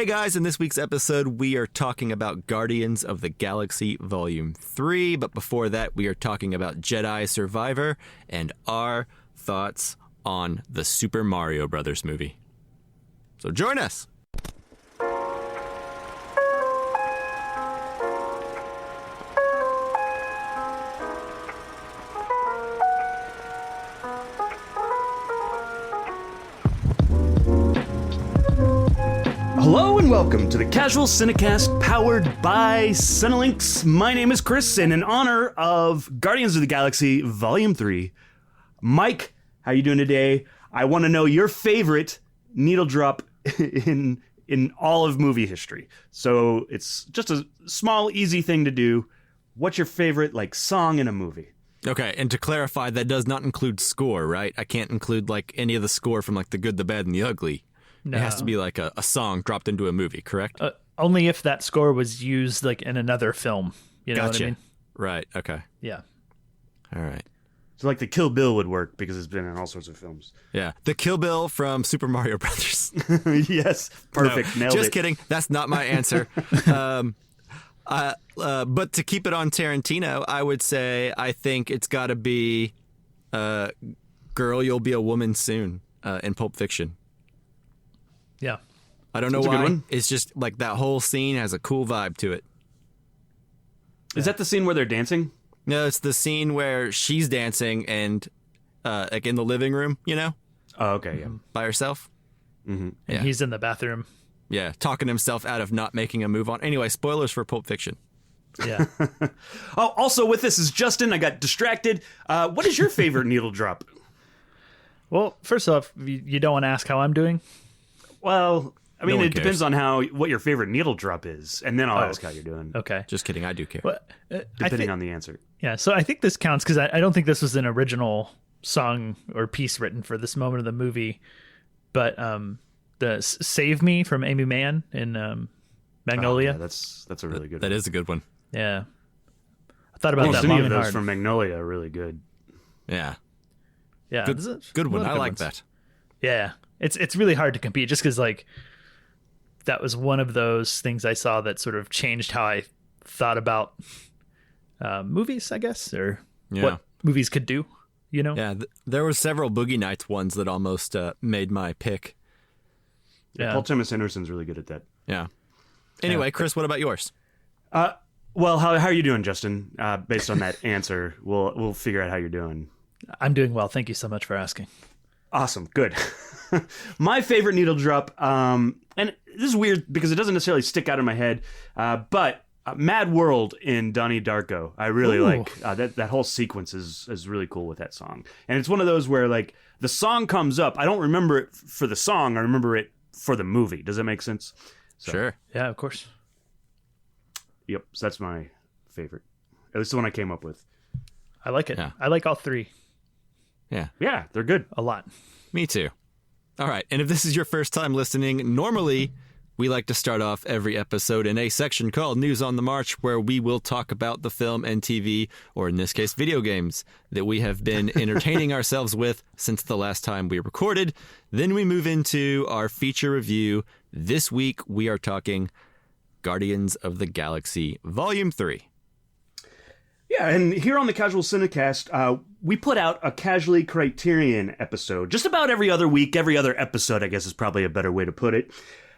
Hey guys, in this week's episode, we are talking about Guardians of the Galaxy Volume 3, but before that, we are talking about Jedi Survivor and our thoughts on the Super Mario Brothers movie. So join us! Hello and welcome to the Casual Cinecast powered by Cinelinx. My name is Chris, and in honor of Guardians of the Galaxy Volume 3, Mike, how you doing today? I want to know your favorite needle drop in all of movie history. So it's just a small, easy thing to do. What's your favorite song in a movie? Okay, and to clarify, that does not include score, right? I can't include any of the score from The Good, the Bad, and the Ugly. No. It has to be a song dropped into a movie, correct? Only if that score was used in another film. You know what I mean? Right, okay. Yeah. All right. So the Kill Bill would work because it's been in all sorts of films. Yeah. The Kill Bill from Super Mario Brothers. Yes. Perfect. No, Nailed it. Just kidding. That's not my answer. But to keep it on Tarantino, I would say I think it's got to be Girl, You'll Be a Woman Soon in Pulp Fiction. Yeah. I don't know why. It's just that whole scene has a cool vibe to it. Is that the scene where they're dancing? No, it's the scene where she's dancing and in the living room, Oh, okay, yeah. By herself. Mm-hmm. And he's in the bathroom. Yeah, talking himself out of not making a move on. Anyway, spoilers for Pulp Fiction. Yeah. Oh, also with this is Justin. I got distracted. What is your favorite needle drop? Well, first off, you don't want to ask how I'm doing? Well, I mean, No one it cares. depends on what your favorite needle drop is, and then I'll ask how you're doing. Okay. Just kidding, I do care. Well, Depending on the answer. Yeah, so I think this counts because I don't think this was an original song or piece written for this moment of the movie, but the "Save Me" from Amy Mann in Magnolia. Oh, yeah, that's a really good That one. is a good one. Yeah. I thought about Almost that any long of and those hard. from Magnolia are really good. Yeah. Yeah. Good, there's a good one. lot of I good like ones. that. Yeah. It's really hard to compete just because that was one of those things I saw that sort of changed how I thought about movies, I guess, or what movies could do, Yeah, there were several Boogie Nights ones that almost made my pick. Yeah. Paul Thomas Anderson's really good at that. Yeah. Anyway, Chris, what about yours? Well, how are you doing, Justin? Based on that answer, we'll figure out how you're doing. I'm doing well. Thank you so much for asking. Awesome. Good. My favorite needle drop, and this is weird because it doesn't necessarily stick out in my head, but Mad World in Donnie Darko. I really like that whole sequence is really cool with that song. And it's one of those where the song comes up. I don't remember it for the song. I remember it for the movie. Does that make sense? So, Sure. Yeah, of course. Yep. So that's my favorite. At least the one I came up with. I like it. Yeah. I like all three Yeah. Yeah, they're good. a lot. Me too. All right. And if this is your first time listening, normally we like to start off every episode in a section called News on the March, where we will talk about the film and TV, or in this case, video games, that we have been entertaining ourselves with since the last time we recorded. Then we move into our feature review. This week, we are talking Guardians of the Galaxy Volume 3. Yeah, and here on the Casual Cinecast, we put out a Casually Criterion episode just about every other week, every other episode, I guess is probably a better way to put it.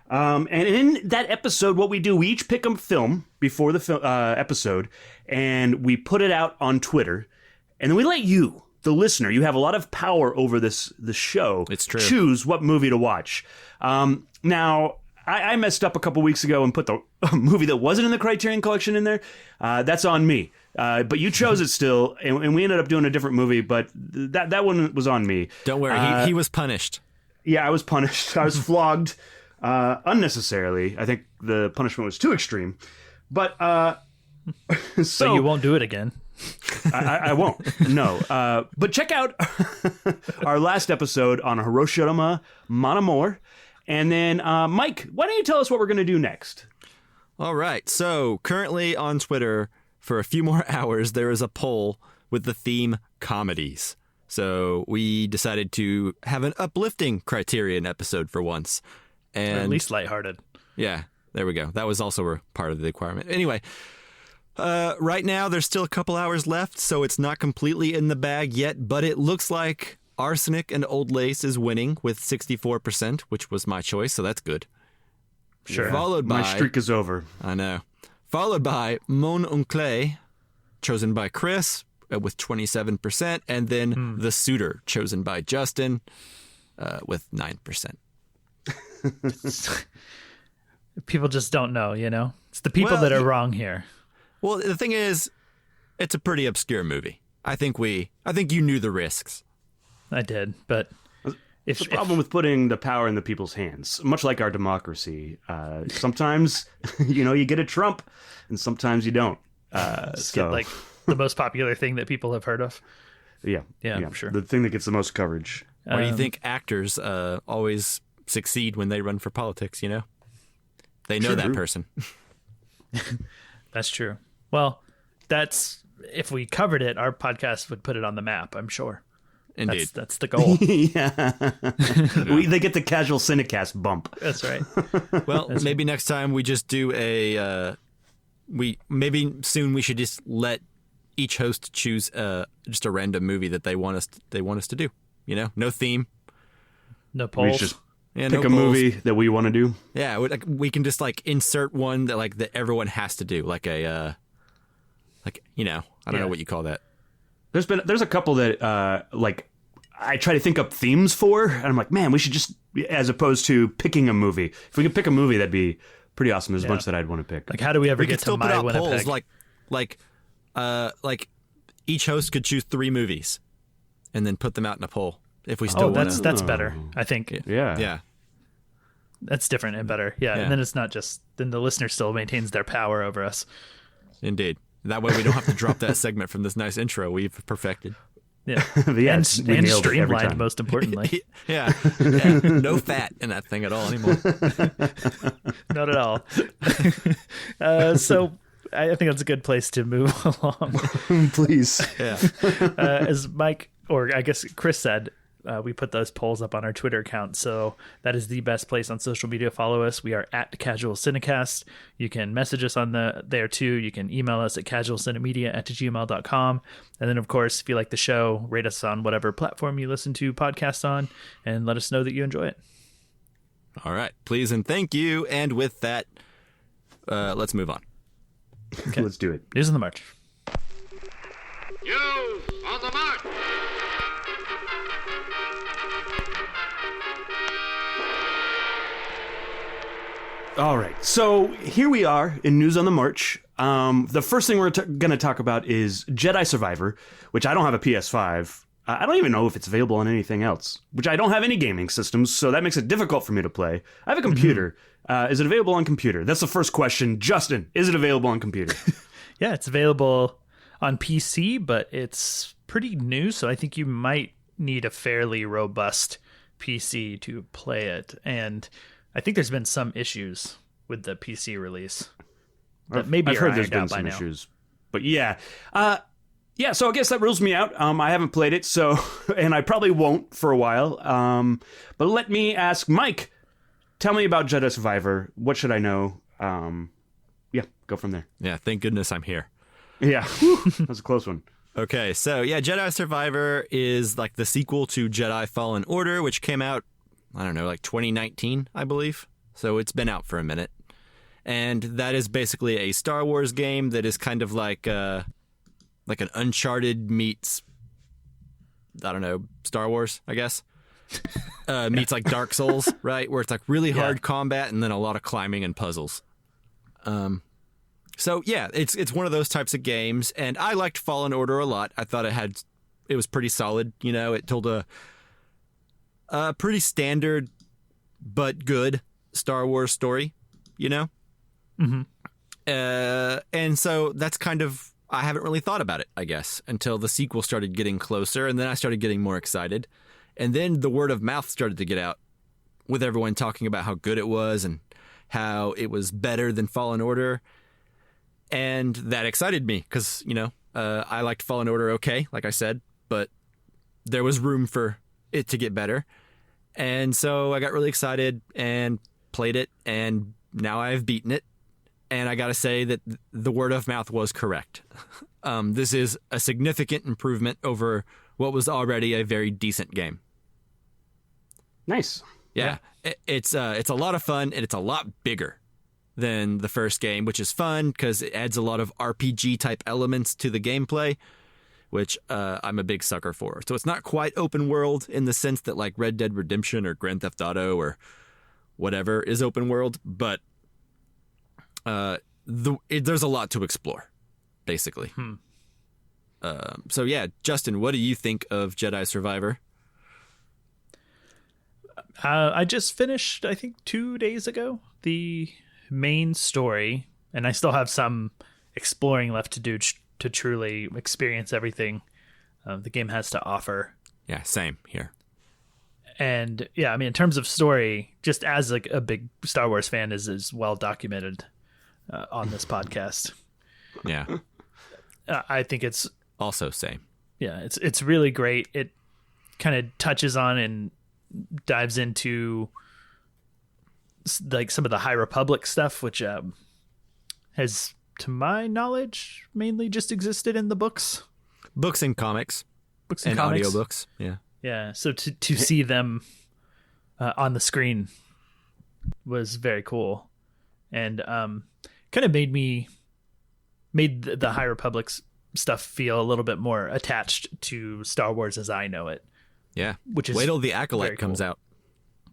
And in that episode, what we do, we each pick a film before the episode, and we put it out on Twitter, and then we let you, the listener, you have a lot of power over the show. It's true. Choose what movie to watch. Now, I messed up a couple weeks ago and put the movie that wasn't in the Criterion Collection in there. That's on me. But you chose it still, and we ended up doing a different movie, but that one was on me. Don't worry, he was punished. Yeah, I was punished. I was flogged unnecessarily. I think the punishment was too extreme. But so But you won't do it again. I won't. No. But check out our last episode on Hiroshima Mon Amour. And then, Mike, why don't you tell us what we're going to do next? All right. So currently on Twitter, for a few more hours, there is a poll with the theme comedies. So we decided to have an uplifting Criterion episode for once. And Or at least lighthearted. Yeah, there we go. That was also a part of the requirement. Anyway, right now there's still a couple hours left, so it's not completely in the bag yet, but it looks like Arsenic and Old Lace is winning with 64%, which was my choice, so that's good. Sure. Followed by... My streak is over. I know. Followed by Mon Oncle, chosen by Chris with 27%, and then The Suitor, chosen by Justin with 9%. People just don't know, you know? It's the people that are wrong here. Well, the thing is, it's a pretty obscure movie. I think you knew the risks. I did, but It's the problem with putting the power in the people's hands, much like our democracy. Sometimes, you get a Trump, and sometimes you don't. get like the most popular thing that people have heard of. Yeah, sure. The thing that gets the most coverage. Why do you think actors always succeed when they run for politics, They know that person. That's true. Well, if we covered it, our podcast would put it on the map, I'm sure. Indeed. That's the goal. Yeah. They get the Casual Cinecast bump. That's right. Well, maybe next time we just do maybe soon we should just let each host choose just a random movie that they want us to do. No theme. No polls. We just Yeah, pick no a polls. movie that we want to do. Yeah, we can just insert one that everyone has to do, I don't know what you call that. There's a couple that I try to think up themes for, and I'm like, man, we should just, as opposed to picking a movie. If we could pick a movie, that'd be pretty awesome. There's a bunch that I'd want to pick. Like, how do we ever We get could to still put my out Winnipeg? polls, like each host could choose 3 movies, and then put them out in a poll. If we still want to. That's better. I think Yeah. that's different and better. Yeah, and then it's not just then the listener still maintains their power over us. Indeed. That way we don't have to drop that segment from this nice intro we've perfected. Yeah, Yeah, and we nailed it every streamlined, time. most importantly. Yeah. No fat in that thing at all anymore. Not at all. So I think that's a good place to move along. Please. Yeah. As Mike, or I guess Chris said, we put those polls up on our Twitter account, so that is the best place on social media. Follow us. We are at Casual Cinecast. You can message us on there too. You can email us at casualcinemedia@gmail.com. And then, of course, if you like the show, rate us on whatever platform you listen to podcasts on, and let us know that you enjoy it. All right. Please and thank you. And with that, let's move on. Okay. Let's do it. News on the march. You on the march! All right, so here we are in News on the March. The first thing we're going to talk about is Jedi Survivor, which I don't have a PS5. I don't even know if it's available on anything else, which I don't have any gaming systems, so that makes it difficult for me to play. I have a computer. Is it available on computer? That's the first question. Justin, is it available on computer? Yeah, it's available on PC, but it's pretty new, so I think you might need a fairly robust PC to play it. And I think there's been some issues with the PC release that maybe I've are heard there's ironed been out by some now. issues, but yeah. So I guess that rules me out. I haven't played it, so and I probably won't for a while. But let me ask Mike. Tell me about Jedi Survivor. What should I know? Go from there. Yeah. Thank goodness I'm here. Yeah, that was a close one. Okay. So, yeah, Jedi Survivor is like the sequel to Jedi Fallen Order, which came out, I don't know, like 2019, I believe. So it's been out for a minute. And that is basically a Star Wars game that is kind of like an Uncharted meets, I don't know, Star Wars, I guess. Meets like Dark Souls, right? Where it's like really hard combat and then a lot of climbing and puzzles. So yeah, it's one of those types of games, and I liked Fallen Order a lot. I thought it was pretty solid. It told a pretty standard but good Star Wars story. Mm-hmm. And so that's kind of, I haven't really thought about it, I guess, until the sequel started getting closer, and then I started getting more excited. And then the word of mouth started to get out with everyone talking about how good it was and how it was better than Fallen Order. And that excited me because, I liked Fallen Order okay, like I said, but there was room for it to get better. And so I got really excited and played it and now I've beaten it, and I gotta say that the word of mouth was correct. This is a significant improvement over what was already a very decent game. Nice. Yeah. It's a lot of fun, and it's a lot bigger than the first game, which is fun because it adds a lot of RPG type elements to the gameplay, which I'm a big sucker for. So it's not quite open world in the sense that like Red Dead Redemption or Grand Theft Auto or whatever is open world, but there's a lot to explore, basically. So yeah, Justin, what do you think of Jedi Survivor? I just finished, I think 2 days ago, the main story, and I still have some exploring left to do to truly experience everything the game has to offer. Yeah, same here. And yeah, I mean, in terms of story, just as like a big Star Wars fan is well documented on this podcast. Yeah. I think it's Also same. Yeah, it's really great. It kind of touches on and dives into like some of the High Republic stuff, which has, to my knowledge, mainly just existed in the books. Books and comics. Books and comics. Audiobooks. Yeah. Yeah, so to see them on the screen was very cool, and kind of made the High Republic's stuff feel a little bit more attached to Star Wars as I know it. Yeah, which is wait till the Acolyte comes out.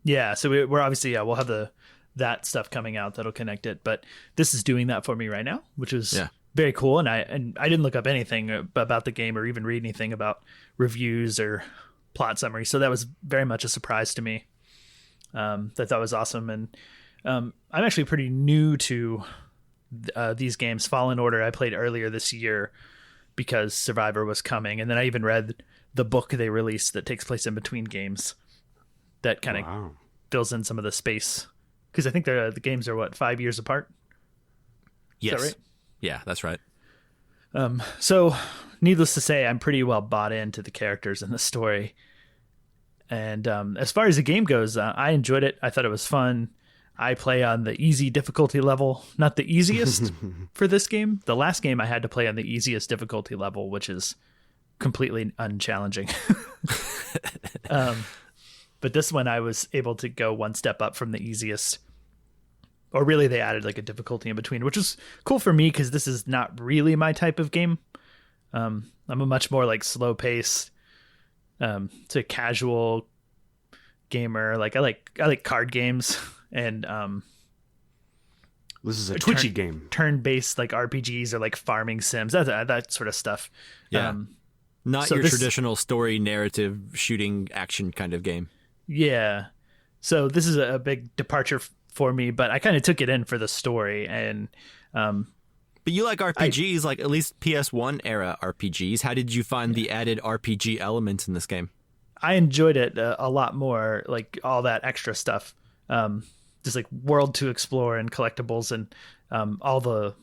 Yeah, so we're obviously we'll have that stuff coming out that'll connect it, but this is doing that for me right now, which is very cool. And I didn't look up anything about the game or even read anything about reviews or plot summary, so that was very much a surprise to me. That was awesome, and I'm actually pretty new to these games. Fallen Order I played earlier this year because Survivor was coming, and then I even read the book they released that takes place in between games that kind of fills in some of the space, because I think the games are 5 years apart. Yes. Is that right? Yeah, that's right. So needless to say, I'm pretty well bought into the characters and the story. And as far as the game goes, I enjoyed it. I thought it was fun. I play on the easy difficulty level, not the easiest for this game. The last game I had to play on the easiest difficulty level, which is completely unchallenging. But this one I was able to go one step up from the easiest. Or really they added like a difficulty in between, which is cool for me because this is not really my type of game. I'm a much more like slow paced, to casual gamer. Like I like card games and this is a twitchy game. Turn-based like RPGs or like farming sims, that sort of stuff. Yeah. Not your traditional story narrative shooting action kind of game. Yeah. So this is a big departure for me, but I kind of took it in for the story. And but you like RPGs, like at least PS1 era RPGs. How did you find the added RPG elements in this game? I enjoyed it a lot more, like all that extra stuff. Just like world to explore and collectibles and all the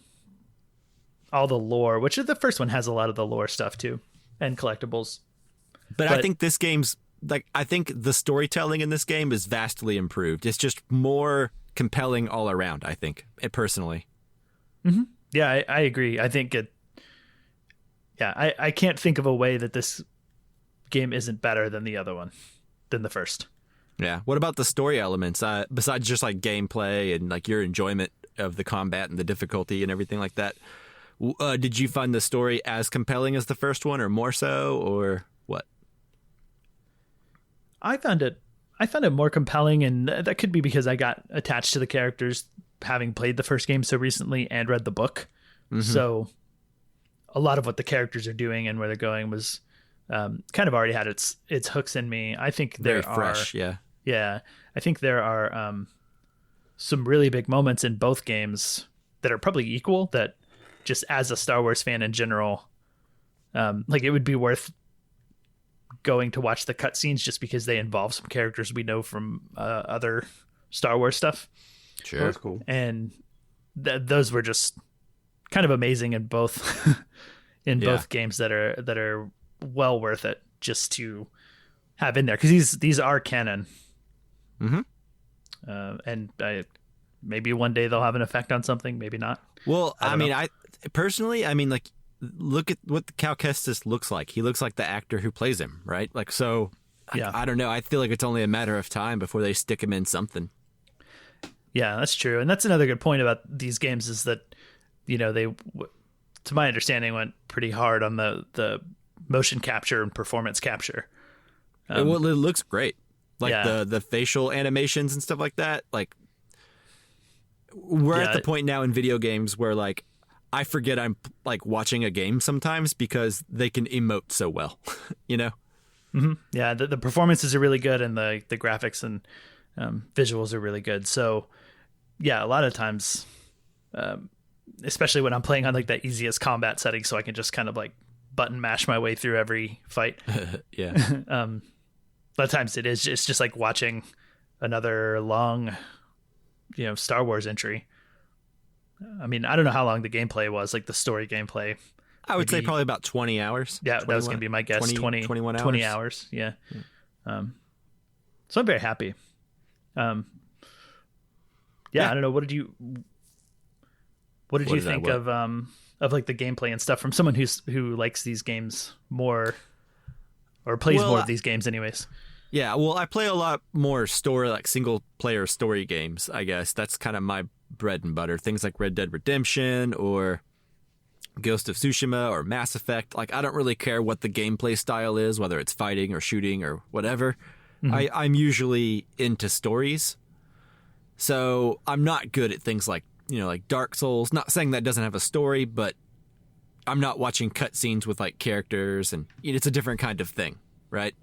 lore, which the first one has a lot of the lore stuff too, and collectibles. But I think this game's I think the storytelling in this game is vastly improved. It's just more compelling all around, I think, personally. Mm-hmm. Yeah, I agree. I think I can't think of a way that this game isn't better than the other one, than the first. Yeah. What about the story elements? Besides just like gameplay and like your enjoyment of the combat and the difficulty and everything like that, did you find the story as compelling as the first one, or more so, or what? I found it more compelling, and that could be because I got attached to the characters having played the first game so recently and read the book. Mm-hmm. So a lot of what the characters are doing and where they're going was kind of already had its hooks in me. I think very fresh. Yeah. I think there are some really big moments in both games that are probably equal, that just as a Star Wars fan in general, like it would be worth going to watch the cutscenes just because they involve some characters we know from other Star Wars stuff. Sure. That's cool. And those were just kind of amazing in both both games that are well worth it just to have in there, because these are canon. Mm-hmm. And maybe one day they'll have an effect on something, maybe not. Well, I mean, know. I personally, like, look at what Cal Kestis looks like. He looks like the actor who plays him, right? Like, so, Yeah. I don't know. I feel like it's only a matter of time before they stick him in something. Yeah, that's true. And that's another good point about these games is that, they, to my understanding, went pretty hard on the motion capture and performance capture. Well, it looks great. Like Yeah. the facial animations and stuff like that. Like, we're at the point now in video games where, like, I forget I'm like watching a game sometimes because they can emote so well, Mm-hmm. Yeah, the performances are really good, and the graphics and visuals are really good. So, yeah, a lot of times, especially when I'm playing on like the easiest combat setting, so I can just kind of like button mash my way through every fight. Yeah. A lot of times it's just like watching another long, Star Wars entry. I mean, I don't know how long the gameplay was, like the story gameplay. I would say probably about 20 hours. Yeah, that was going to be my guess. 21 hours. 20 hours, yeah. So I'm very happy. Yeah, I don't know. What did you think of like the gameplay and stuff from someone who likes these games more, or plays more of these games anyways? Yeah, well, I play a lot more like single player story games, I guess. That's kind of my bread and butter. Things like Red Dead Redemption or Ghost of Tsushima or Mass Effect. Like, I don't really care what the gameplay style is, whether it's fighting or shooting or whatever. Mm-hmm. I'm usually into stories. So I'm not good at things like, like Dark Souls. Not saying that doesn't have a story, but I'm not watching cutscenes with like characters, and it's a different kind of thing, right?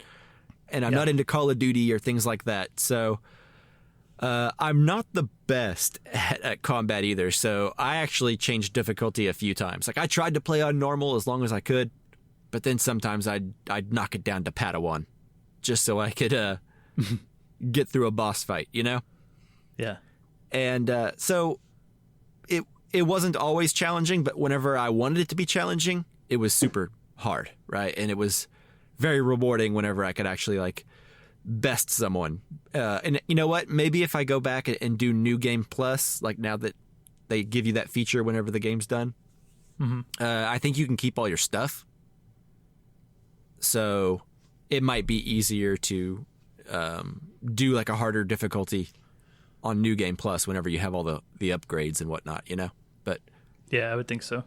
And I'm not into Call of Duty or things like that. So I'm not the best at combat either. So I actually changed difficulty a few times. Like, I tried to play on normal as long as I could, but then sometimes I'd knock it down to Padawan just so I could get through a boss fight, Yeah. And so it wasn't always challenging, but whenever I wanted it to be challenging, it was super hard, right? And it was very rewarding whenever I could actually like best someone. And you know what? Maybe if I go back and do New Game Plus, like now that they give you that feature whenever the game's done, I think you can keep all your stuff. So it might be easier to do like a harder difficulty on New Game Plus whenever you have all the upgrades and whatnot, But yeah, I would think so.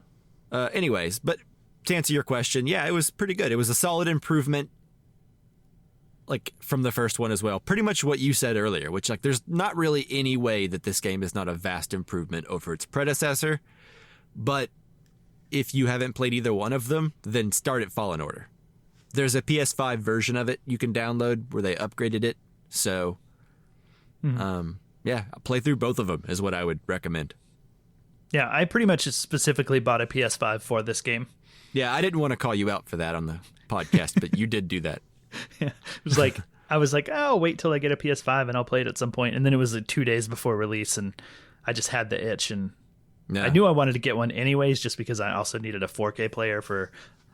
Anyways, but to answer your question, yeah, it was pretty good. It was a solid improvement, like, from the first one as well. Pretty much what you said earlier, which, like, there's not really any way that this game is not a vast improvement over its predecessor. But if you haven't played either one of them, then start at Fallen Order. There's a PS5 version of it you can download where they upgraded it. So, yeah, play through both of them is what I would recommend. Yeah, I pretty much specifically bought a PS5 for this game. Yeah, I didn't want to call you out for that on the podcast, but you did do that. Yeah, it was like, I was like, oh, wait till I get a PS5 and I'll play it at some point. And then it was like 2 days before release, and I just had the itch, and I knew I wanted to get one anyways, just because I also needed a 4K player for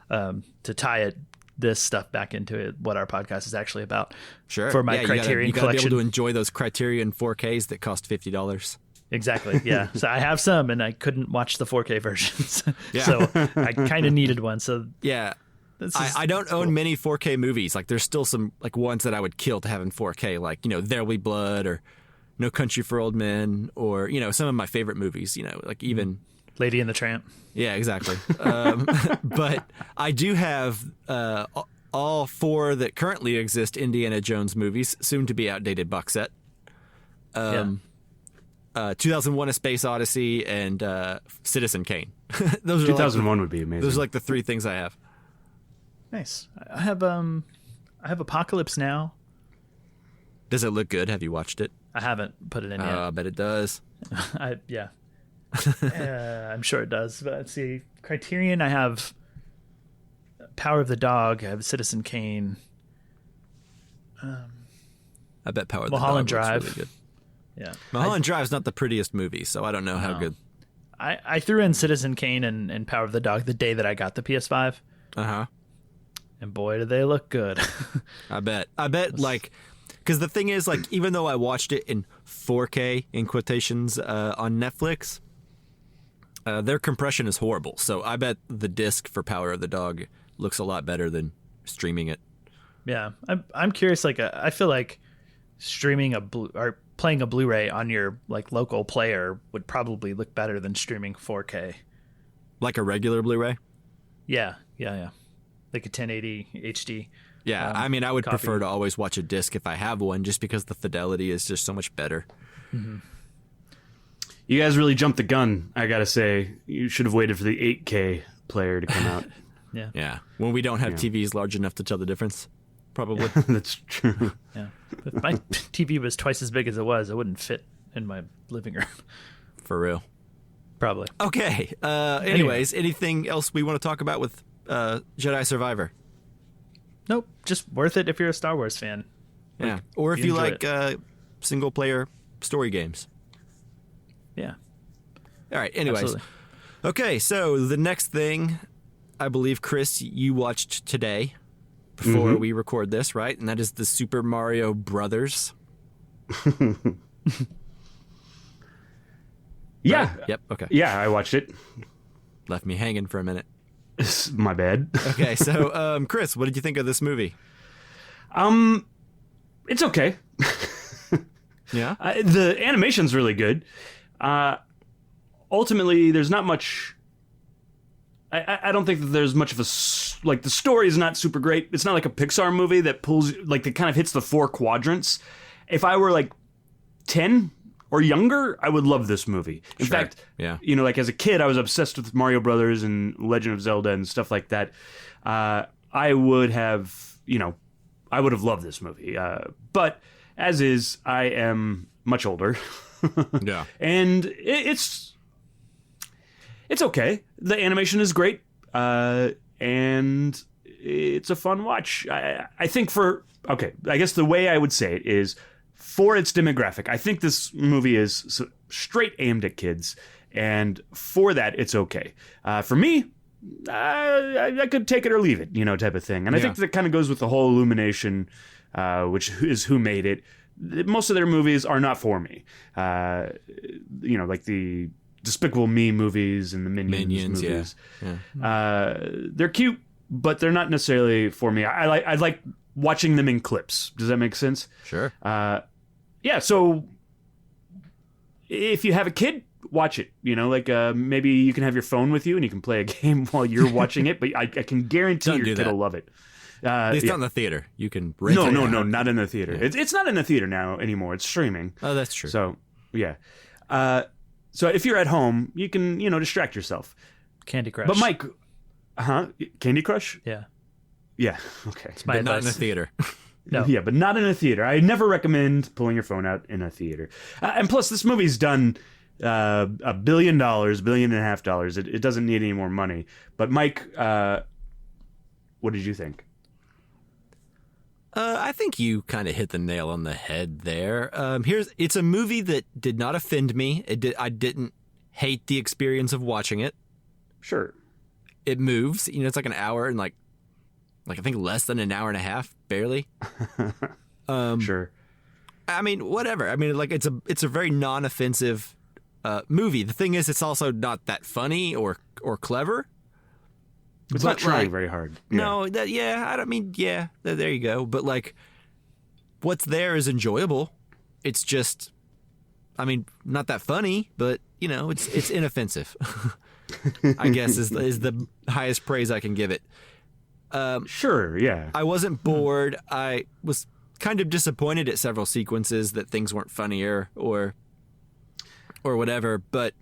to tie this stuff back into it, what our podcast is actually about. Sure. For my Criterion you gotta collection. be able to enjoy those Criterion 4Ks that cost $50. Exactly. Yeah. So I have some, and I couldn't watch the 4K versions. Yeah. So I kind of needed one. So yeah, I don't own many 4K movies. Like, there's still some like ones that I would kill to have in 4K, like, There'll Be Blood or No Country for Old Men, or, some of my favorite movies, like even Lady and the Tramp. Yeah, exactly. But I do have all 4 that currently exist Indiana Jones movies, soon to be outdated box set. 2001: A Space Odyssey and Citizen Kane. Those are 2001 would be amazing. Those are like the 3 things I have. Nice. I have Apocalypse Now. Does it look good? Have you watched it? I haven't put it in yet. I bet it does. Yeah. I'm sure it does. But let's see. Criterion, I have Power of the Dog. I have Citizen Kane. I bet Power of the Dog Mulholland Drive. looks really good. Yeah. Mulholland Drive's not the prettiest movie, so I don't know how good. I threw in Citizen Kane and Power of the Dog the day that I got the PS5. Uh-huh. And boy, do they look good. I bet. Like, Because the thing is, like, even though I watched it in 4K, in quotations, on Netflix, their compression is horrible. So I bet the disc for Power of the Dog looks a lot better than streaming it. Yeah, I'm curious. Like, I feel like streaming or playing a Blu-ray on your like local player would probably look better than streaming 4K. Like a regular Blu-ray? Yeah. Like a 1080 HD. Yeah, I mean, I would copy. prefer to always watch a disc if I have one, just because the fidelity is just so much better. Mm-hmm. You guys really jumped the gun, I gotta say. You should have waited for the 8K player to come out. Yeah. When we don't have TVs large enough to tell the difference, probably. That's true. Yeah. If my TV was twice as big as it was, it wouldn't fit in my living room. For real. Probably. Okay. Anyways, anything else we want to talk about with Jedi Survivor? Nope. Just worth it if you're a Star Wars fan. Yeah. Or if you enjoy like single-player story games. Yeah. All right. Anyways. Absolutely. Okay, so the next thing, I believe, Chris, you watched today before we record this, right? And that is the Super Mario Brothers. Yeah. Right? Yep. Okay. Yeah, I watched it. Left me hanging for a minute. My bad. Okay, so Chris, what did you think of this movie? It's okay. Yeah. The animation's really good. Ultimately, there's not much. I don't think that there's much of like the story is not super great. It's not like a Pixar movie that pulls like that kind of hits the four quadrants. If I were like 10 or younger, I would love this movie. In fact, you know, like as a kid, I was obsessed with Mario Brothers and Legend of Zelda and stuff like that. I would have loved this movie. But as is, I am much older. Yeah. And it's okay. The animation is great. And it's a fun watch. I think I guess the way I would say it is, for its demographic, I think this movie is straight aimed at kids, and for that, it's okay. For me, I could take it or leave it, type of thing. And I think that kind of goes with the whole Illumination, which is who made it. Most of their movies are not for me. Like the Despicable Me movies and the Minions movies. Yeah. They're cute, but they're not necessarily for me. I like watching them in clips. Does that make sense? Sure. Yeah, so if you have a kid, watch it. Maybe you can have your phone with you and you can play a game while you're watching it, but I can guarantee your kid will love it. It's not in the theater. You can rent it. No, not in the theater. Yeah. It's not in the theater now anymore. It's streaming. Oh, that's true. So, yeah. So if you're at home, you can, distract yourself. Candy Crush. But Mike, Candy Crush? Yeah. Yeah, okay. It's my but advice. not in the theater. No. Yeah, but not in a theater. I never recommend pulling your phone out in a theater. And plus, this movie's done $1 billion, $1.5 billion. It doesn't need any more money. But Mike, what did you think? I think you kind of hit the nail on the head there. It's a movie that did not offend me. I didn't hate the experience of watching it. Sure. It moves. It's like an hour and like I think less than an hour and a half, barely. Sure. I mean, whatever. I mean, like it's a very non-offensive movie. The thing is, it's also not that funny or clever. It's not trying very hard. Yeah. No, there you go. But like, what's there is enjoyable. It's just, I mean, not that funny, but it's inoffensive. I guess is the highest praise I can give it. Sure, yeah. I wasn't bored. I was kind of disappointed at several sequences that things weren't funnier or whatever, but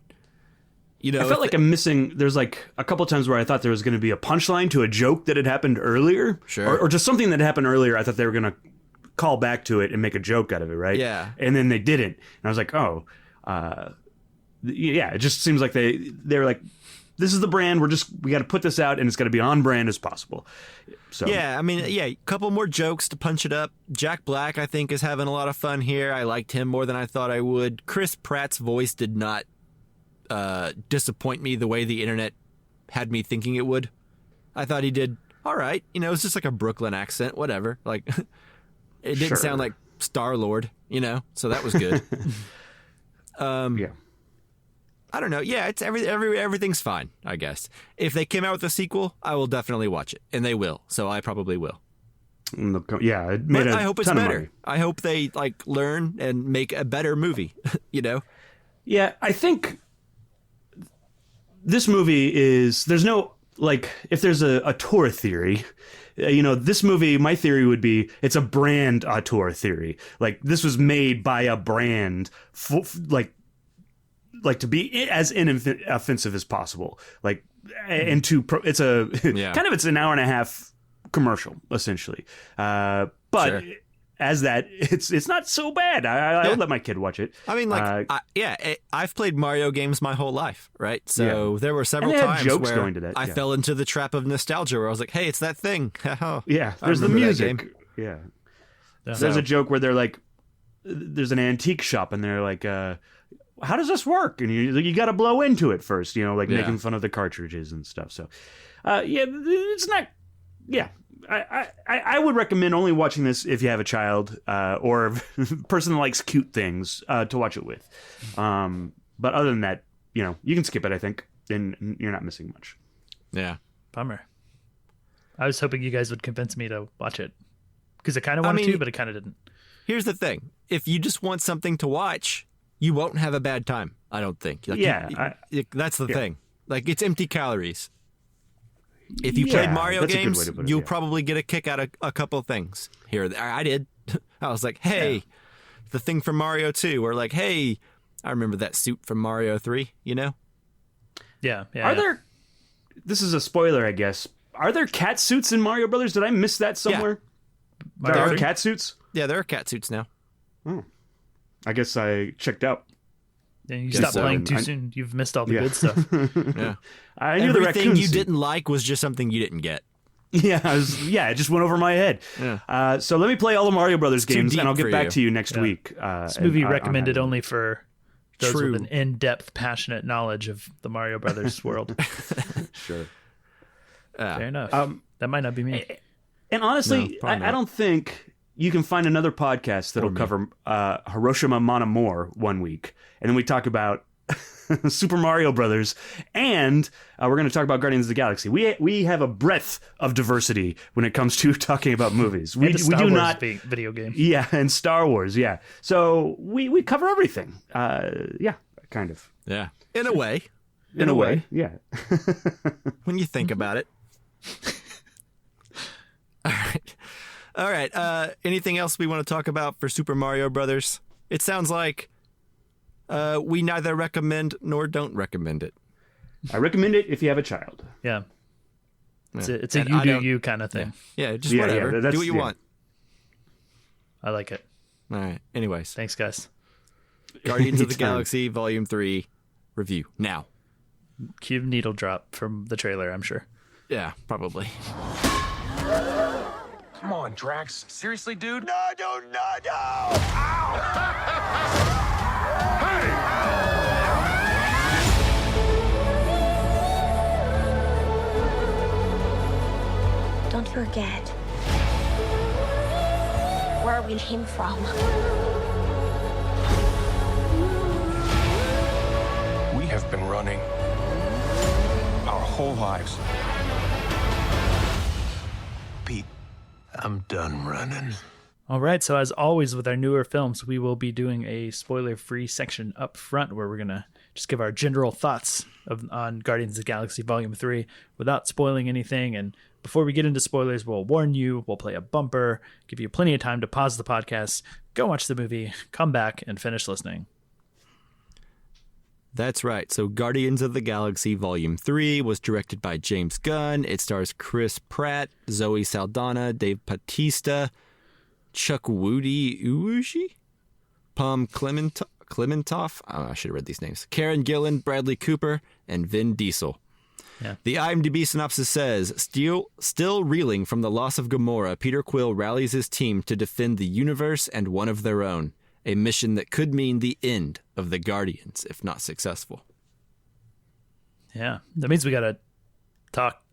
I felt like I'm missing. There's like a couple times where I thought there was going to be a punchline to a joke that had happened earlier, sure, or just something that happened earlier. I thought they were going to call back to it and make a joke out of it, right? Yeah, and then they didn't, and I was like, oh, yeah. It just seems like they're like, this is the brand. We got to put this out, and it's got to be on brand as possible. So yeah, I mean, a couple more jokes to punch it up. Jack Black, I think, is having a lot of fun here. I liked him more than I thought I would. Chris Pratt's voice did not disappoint me the way the internet had me thinking it would. I thought he did all right. It's just like a Brooklyn accent, whatever. Like, it didn't sound like Star-Lord, so that was good. Yeah. I don't know. Yeah, it's everything's fine, I guess. If they came out with a sequel, I will definitely watch it, and they will. So I probably will. Yeah, it made I hope it's ton of better. money. I hope they learn and make a better movie. Yeah, I think this movie is. There's no if there's a auteur theory. This movie, my theory would be it's a brand auteur theory. Like, this was made by a brand, to be as inoffensive as possible. It's it's an hour and a half commercial, essentially. But sure. As that, it's not so bad. I would let my kid watch it. I mean, I've played Mario games my whole life, right? So there were several and they have times jokes where going to that, I fell into the trap of nostalgia where I was like, hey, it's that thing. Yeah, I there's the remember that music. game. Yeah. Yeah. There's a joke where they're like, there's an antique shop, and they're like, how does this work? And you got to blow into it first, making fun of the cartridges and stuff. So, it's not. Yeah, I would recommend only watching this if you have a child or a person that likes cute things to watch it with. But other than that, you can skip it, I think, and you're not missing much. Yeah. Bummer. I was hoping you guys would convince me to watch it because I kind of wanted to, but I kind of didn't. Here's the thing: if you just want something to watch, you won't have a bad time. I don't think. That's the thing. It's empty calories. If you played Mario games, you'll probably get a kick out of a couple of things here. I did. I was like, hey, the thing from Mario 2, or hey, I remember that suit from Mario 3, Yeah. Are there, this is a spoiler, I guess. Are there cat suits in Mario Brothers? Did I miss that somewhere? Yeah. There are cat suits? Yeah, there are cat suits now. Oh. I guess I checked out. And you stopped playing too soon. You've missed all the good stuff. Yeah. I knew everything you didn't like was just something you didn't get. Yeah, it just went over my head. Yeah. So let me play all the Mario Brothers games, and I'll get back you. to you next week. This movie recommended only for those with an in-depth, passionate knowledge of the Mario Brothers world. Sure. Fair enough. That might not be me. And honestly, I don't think you can find another podcast that'll cover Hiroshima Mon Amour one week, and then we talk about Super Mario Brothers, and we're going to talk about Guardians of the Galaxy. We have a breadth of diversity when it comes to talking about movies. We do not video game. Yeah, and Star Wars. Yeah, so we cover everything. Kind of. Yeah, in a way. In a way, yeah. When you think about it. All right. Anything else we want to talk about for Super Mario Brothers? It sounds like we neither recommend nor don't recommend it. I recommend it if you have a child. Yeah. It's a you do you kind of thing. Yeah, just whatever. Do what you want. I like it. All right. Anyways. Thanks, guys. Guardians of the Galaxy Volume 3 review now. Cue needle drop from the trailer, I'm sure. Yeah, probably. Come on, Drax. Seriously, dude? No! Ow! Don't forget where we came from. We have been running our whole lives. Pete, I'm done running. All right, so as always with our newer films, we will be doing a spoiler-free section up front where we're going to just give our general thoughts on Guardians of the Galaxy Volume 3 without spoiling anything. And before we get into spoilers, we'll warn you, we'll play a bumper, give you plenty of time to pause the podcast, go watch the movie, come back, and finish listening. That's right. So Guardians of the Galaxy Volume 3 was directed by James Gunn. It stars Chris Pratt, Zoe Saldana, Dave Bautista, Chuck Uwuji, Palm Clementoff, I should have read these names, Karen Gillan, Bradley Cooper, and Vin Diesel. Yeah. The IMDb synopsis says, still reeling from the loss of Gamora, Peter Quill rallies his team to defend the universe and one of their own, a mission that could mean the end of the Guardians, if not successful. Yeah, that means we got to talk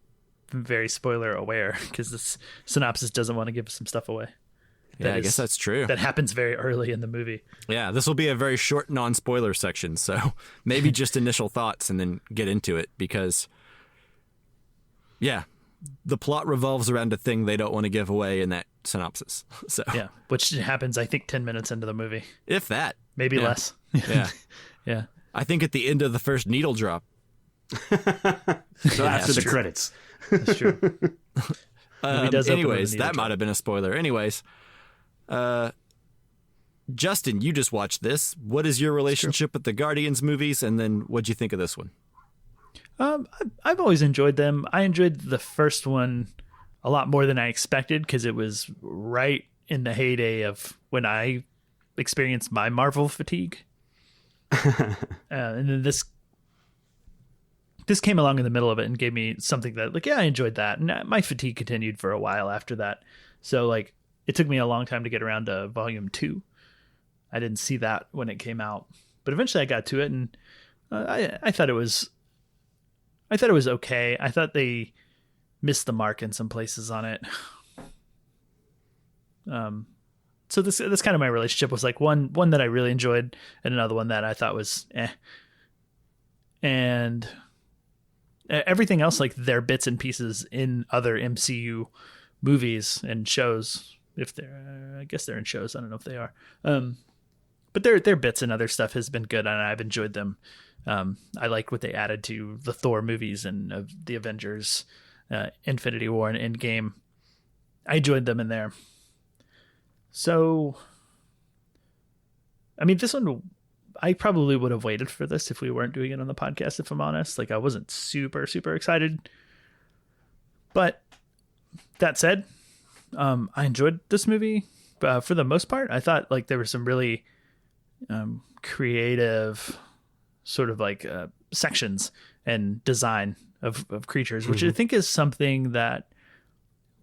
very spoiler aware because this synopsis doesn't want to give some stuff away. Yeah, I guess that's true. That happens very early in the movie. Yeah, this will be a very short non-spoiler section, so maybe just initial thoughts and then get into it because, yeah, the plot revolves around a thing they don't want to give away in that synopsis. So yeah, which happens, I think, 10 minutes into the movie. If that. Maybe less. Yeah. Yeah. I think at the end of the first needle drop. So after the credits. That's true. Anyways, that might have been a spoiler. Anyways, Justin, you just watched this. What is your relationship with the Guardians movies, and then what'd you think of this one? I've always enjoyed them. I enjoyed the first one a lot more than I expected because it was right in the heyday of when I experienced my Marvel fatigue. And then this came along in the middle of it and gave me something that, like, yeah, I enjoyed that. And my fatigue continued for a while after that. So, like, it took me a long time to get around to Volume 2. I didn't see that when it came out. But eventually I got to it, and I thought it was okay. I thought they missed the mark in some places on it. So this kind of my relationship was like one that I really enjoyed and another one that I thought was eh. And everything else, like, they're bits and pieces in other MCU movies and shows. I guess they're in shows. I don't know if they are. But their bits and other stuff has been good, and I've enjoyed them. I liked what they added to the Thor movies and the Avengers, Infinity War and Endgame. I enjoyed them in there. So, I mean, this one, I probably would have waited for this if we weren't doing it on the podcast, if I'm honest. Like, I wasn't super, super excited. But that said, I enjoyed this movie for the most part. I thought, like, there were some really creative sort of like sections and design of creatures, which I think is something that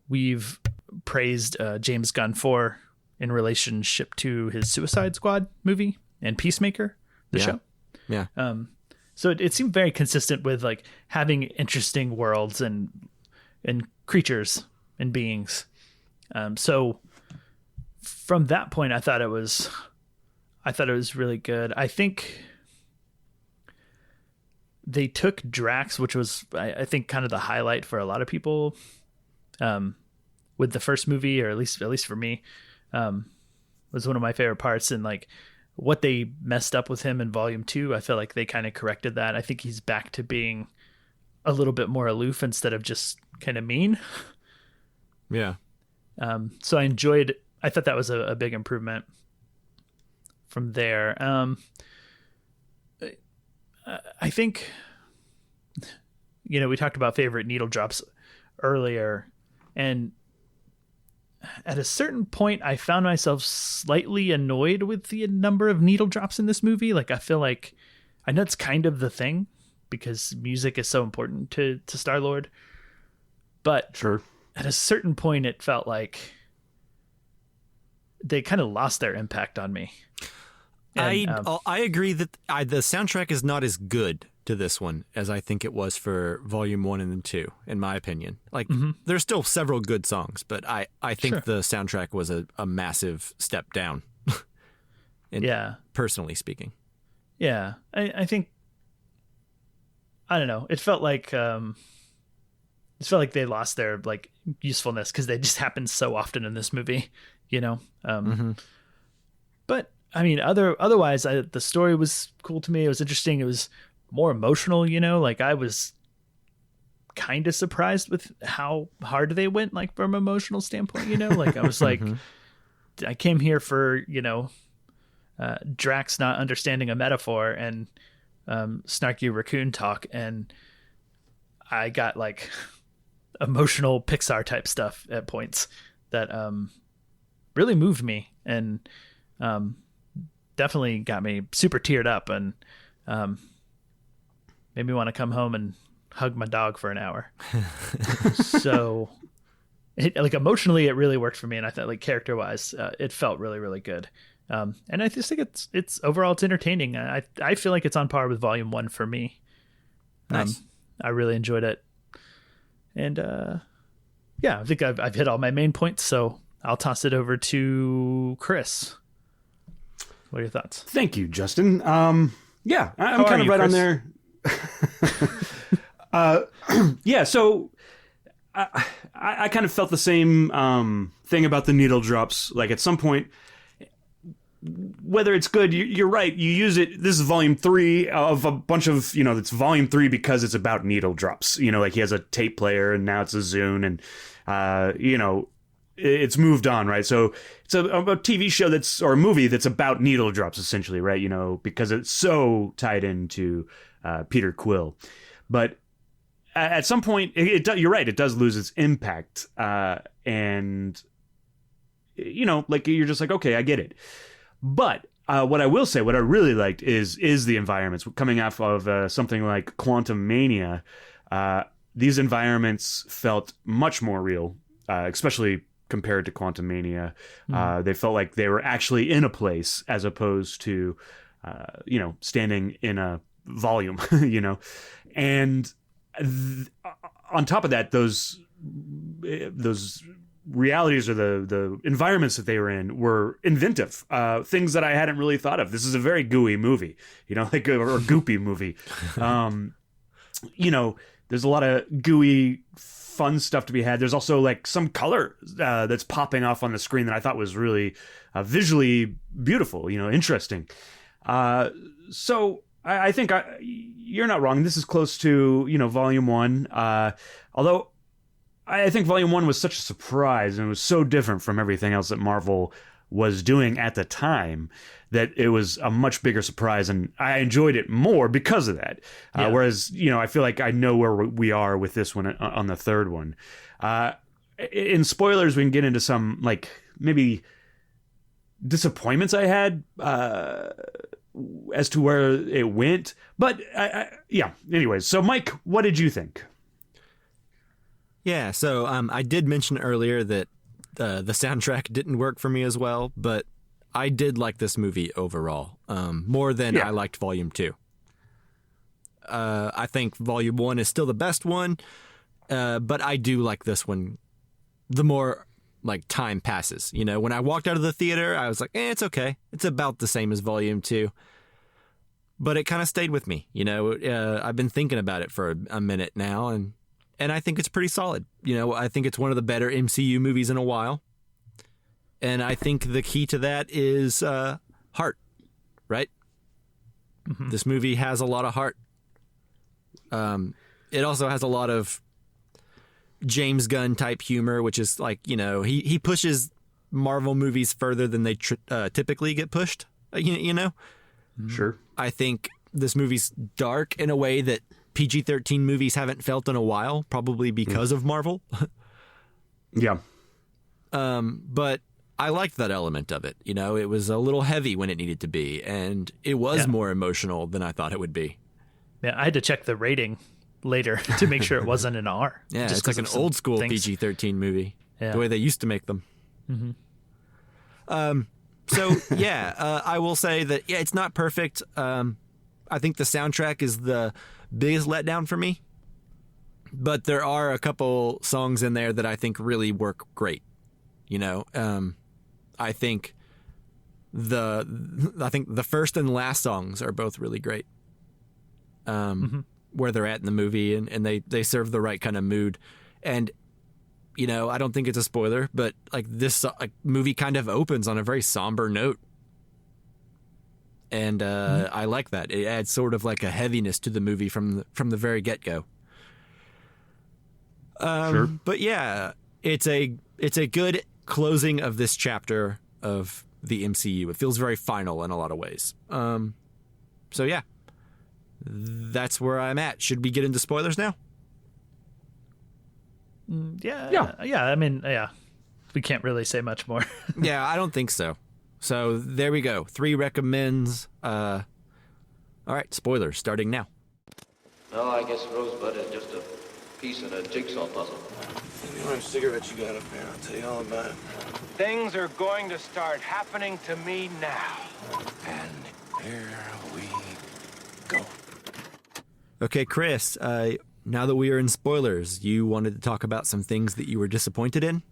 we've praised James Gunn for in relationship to his Suicide Squad movie and Peacemaker, the show. Yeah. So it seemed very consistent with, like, having interesting worlds and creatures and beings. So from that point, I thought it was really good. I think they took Drax, which was, I think, kind of the highlight for a lot of people, with the first movie, or at least for me, was one of my favorite parts. And, like, what they messed up with him in Volume 2, I feel like they kind of corrected that. I think he's back to being a little bit more aloof instead of just kind of mean. Yeah. So I thought that was a big improvement from there. I think, we talked about favorite needle drops earlier, and at a certain point I found myself slightly annoyed with the number of needle drops in this movie. Like, I feel like, I know it's kind of the thing because music is so important to Star-Lord, but Sure. At a certain point it felt like they kind of lost their impact on me. And, I agree that the soundtrack is not as good to this one as I think it was for Volume 1 and 2, in my opinion. Like, there's still several good songs, but I think the soundtrack was a massive step down. Personally speaking. Yeah. I think, I don't know. It felt like they lost their, like, usefulness because they just happened so often in this movie, But I mean, otherwise, the story was cool to me. It was interesting. It was more emotional, like, I was kind of surprised with how hard they went, like, from an emotional standpoint, like, I was like, I came here for, Drax not understanding a metaphor and snarky raccoon talk, and I got, like, emotional Pixar type stuff at points that really moved me and definitely got me super teared up and made me want to come home and hug my dog for an hour. So like, emotionally it really worked for me, and I thought, like, character wise it felt really, really good. And I just think it's overall it's entertaining. I feel like it's on par with Volume 1 for me. Nice. I really enjoyed it. And I think I've hit all my main points, so I'll toss it over to Chris. What are your thoughts? Thank you, Justin. Yeah, I'm How kind are of you, right on Chris? there. Yeah, so I kind of felt the same thing about the needle drops. Like at some point, whether it's good, you're right. You use it. This is volume 3 of a bunch of, it's volume 3 because it's about needle drops. Like he has a tape player and now it's a Zune and, it's moved on, right? So it's a TV show or a movie that's about needle drops essentially, right? Because it's so tied into Peter Quill. But at some point, you're right, it does lose its impact. And, like you're just like, okay, I get it. But what I will say, what I really liked is the environments. Coming off of something like Quantum Mania, these environments felt much more real, especially compared to Quantum Mania. They felt like they were actually in a place as opposed to, standing in a volume, And on top of that, those realities or the environments that they were in were inventive, things that I hadn't really thought of. This is a very gooey movie, or goopy movie. There's a lot of gooey, fun stuff to be had. There's also like some color that's popping off on the screen that I thought was really visually beautiful, interesting. So I think you're not wrong. This is close to, volume 1. Although I think volume 1 was such a surprise and it was so different from everything else that Marvel was doing at the time that it was a much bigger surprise, and I enjoyed it more because of that. Whereas, I feel like I know where we are with this one on the third one. In spoilers, we can get into some, like, maybe disappointments I had as to where it went. But, yeah, anyways. So, Mike, what did you think? Yeah, so I did mention earlier that the soundtrack didn't work for me as well, but I did like this movie overall, more than I liked Volume 2. I think Volume 1 is still the best one, but I do like this one the more like time passes. When I walked out of the theater, I was like, it's okay. It's about the same as Volume 2. But it kind of stayed with me. I've been thinking about it for a minute now, and I think it's pretty solid. I think it's one of the better MCU movies in a while. And I think the key to that is heart, right? Mm-hmm. This movie has a lot of heart. It also has a lot of James Gunn type humor, which is like, he pushes Marvel movies further than they typically get pushed, Sure. I think this movie's dark in a way that PG-13 movies haven't felt in a while, probably because of Marvel. Yeah. But I liked that element of it. It was a little heavy when it needed to be, and it was more emotional than I thought it would be. Yeah, I had to check the rating later to make sure it wasn't an R. Yeah, it's like an old school PG-13 movie, the way they used to make them. Mm-hmm. So, I will say that, it's not perfect. I think the soundtrack is the biggest letdown for me, but there are a couple songs in there that I think really work great. I think the first and last songs are both really great. Where they're at in the movie, and they serve the right kind of mood. And I don't think it's a spoiler, but like this movie kind of opens on a very somber note. And I like that. It adds sort of like a heaviness to the movie from the very get-go. Sure. But yeah, it's a good closing of this chapter of the MCU. It feels very final in a lot of ways. So yeah, that's where I'm at. Should we get into spoilers now? Yeah. I mean, we can't really say much more. Yeah, I don't think so. So there we go. 3 recommends. All right, spoilers starting now. No, I guess Rosebud is just a piece in a jigsaw puzzle. Any orange cigarettes you got up there? I'll tell you all about it. Things are going to start happening to me now. And here we go. Okay, Chris, now that we are in spoilers, you wanted to talk about some things that you were disappointed in?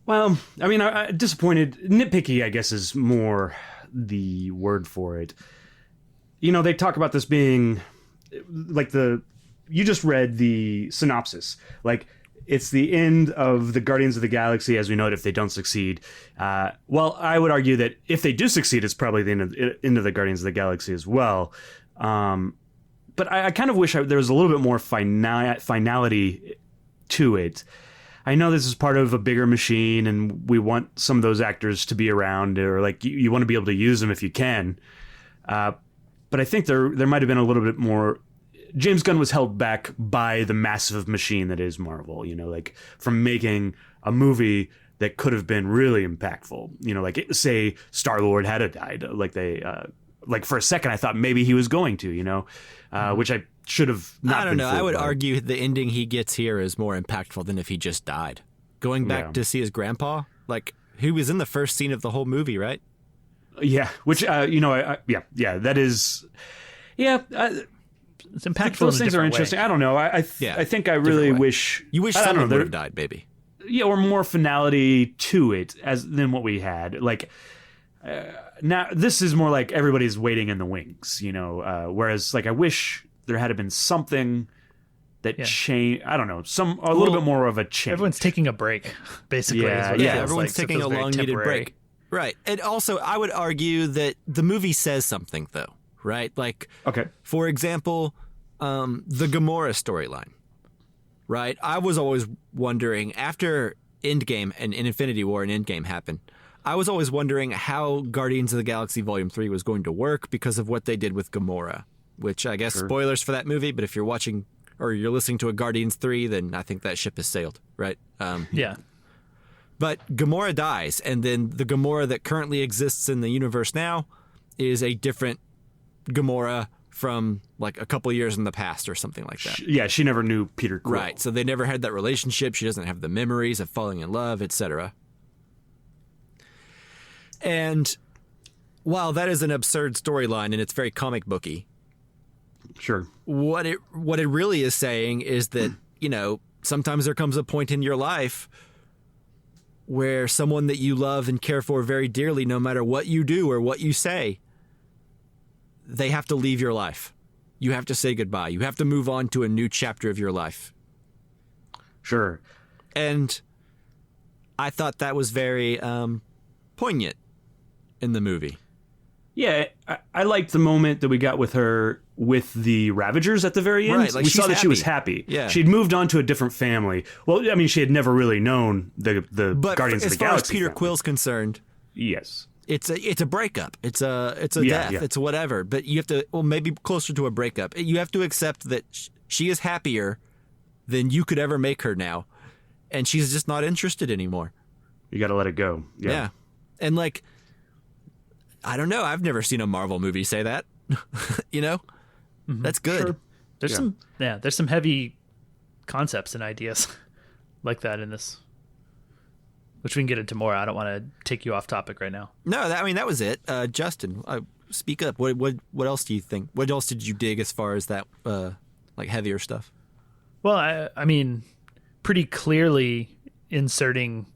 Well, I mean, disappointed, nitpicky, I guess, is more the word for it. You know, they talk about this being like you just read the synopsis. Like, it's the end of the Guardians of the Galaxy as we know it if they don't succeed. Well, I would argue that if they do succeed, it's probably the end of the Guardians of the Galaxy as well. But I kind of wish there was a little bit more finality to it. I know this is part of a bigger machine, and we want some of those actors to be around, or like you want to be able to use them if you can. But I think there might have been a little bit more. James Gunn was held back by the massive machine that is Marvel. You know, like from making a movie that could have been really impactful. You know, like say Star-Lord had died. Like for a second, I thought maybe he was going to. You know, which I should have not. I don't know. I would by. argue the ending he gets here is more impactful than if he just died. Going back to see his grandpa, like he was in the first scene of the whole movie, right? Yeah, which you know, that is, It's impactful. Those things are interesting. Way. I don't know. I think I really wish you wish someone would have died, maybe. Yeah, or more finality to it than what we had. Like now, this is more like everybody's waiting in the wings, you know. Whereas, like, I wish there had been something that changed. I don't know, a little bit more of a change. Everyone's taking a break, basically. Everyone's taking a long-needed break. Right, and also I would argue that the movie says something, though. Right, like, for example, the Gamora storyline. Right, I was always wondering after Endgame and Infinity War and Endgame happened. I was always wondering how Guardians of the Galaxy Volume 3 was going to work because of what they did with Gamora, which I guess spoilers for that movie, but if you're watching or you're listening to a Guardians 3, then I think that ship has sailed, right? Yeah. But Gamora dies, and then the Gamora that currently exists in the universe now is a different Gamora from like a couple years in the past or something like that. She never knew Peter Quill. Right, so they never had that relationship. She doesn't have the memories of falling in love, etc. And while that is an absurd storyline and it's very comic booky, sure, what it really is saying is that, you know, sometimes there comes a point in your life where someone that you love and care for very dearly, no matter what you do or what you say, they have to leave your life. You have to say goodbye. You have to move on to a new chapter of your life. Sure. And I thought that was very poignant in the movie. Yeah, I liked the moment that we got with her with the Ravagers at the very end. Right, like we saw that she was happy. Yeah. She'd moved on to a different family. Well, I mean, she had never really known the Guardians of the Galaxy. But as far as Peter family. Quill's concerned, yes, it's a breakup. It's a death. Yeah. It's whatever. But you have to, maybe closer to a breakup. You have to accept that she is happier than you could ever make her now, and she's just not interested anymore. You got to let it go. Yeah, and like, I don't know. I've never seen a Marvel movie say that. You know, that's good. Sure. There's some heavy concepts and ideas like that in this, which we can get into more. I don't want to take you off topic right now. No, that was it. Justin, speak up. What else do you think? What else did you dig as far as that like heavier stuff? Well, I mean, pretty clearly inserting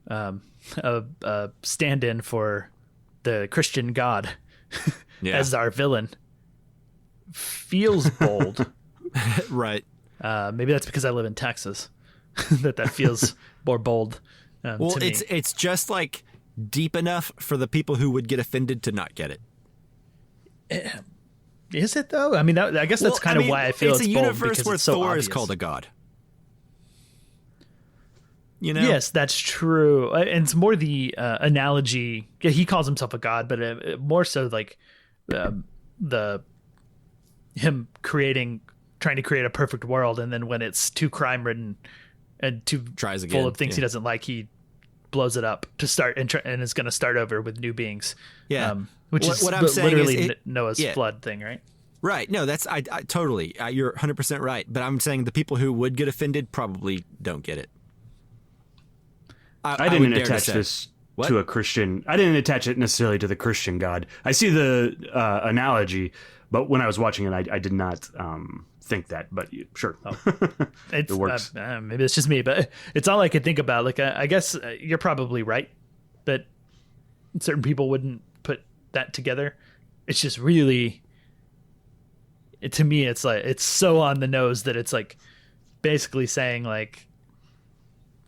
a stand-in for the Christian God as our villain feels bold. Right. Maybe that's because I live in Texas that feels more bold. Well, to me. it's just like deep enough for the people who would get offended to not get it. Is it though? I mean, I guess that's kind of why I feel it's a bold, universe because where it's so Thor obvious. is called a god. You know? Yes, that's true. And it's more the analogy. Yeah, he calls himself a god, but more so like him trying to create a perfect world, and then when it's too crime ridden and too tries again, full of things he doesn't like, he blows it up to start and is going to start over with new beings. Yeah, which is what I'm saying literally is Noah's flood thing, right? Right. No, that's I totally. You're 100% right. But I'm saying the people who would get offended probably don't get it. I didn't attach this to a Christian. I didn't attach it necessarily to the Christian God. I see the analogy, but when I was watching it, I did not think that, but sure. It's, it works. Maybe it's just me, but it's all I could think about. Like, I guess you're probably right that certain people wouldn't put that together. It's just really, to me, it's like, it's so on the nose that it's like basically saying like,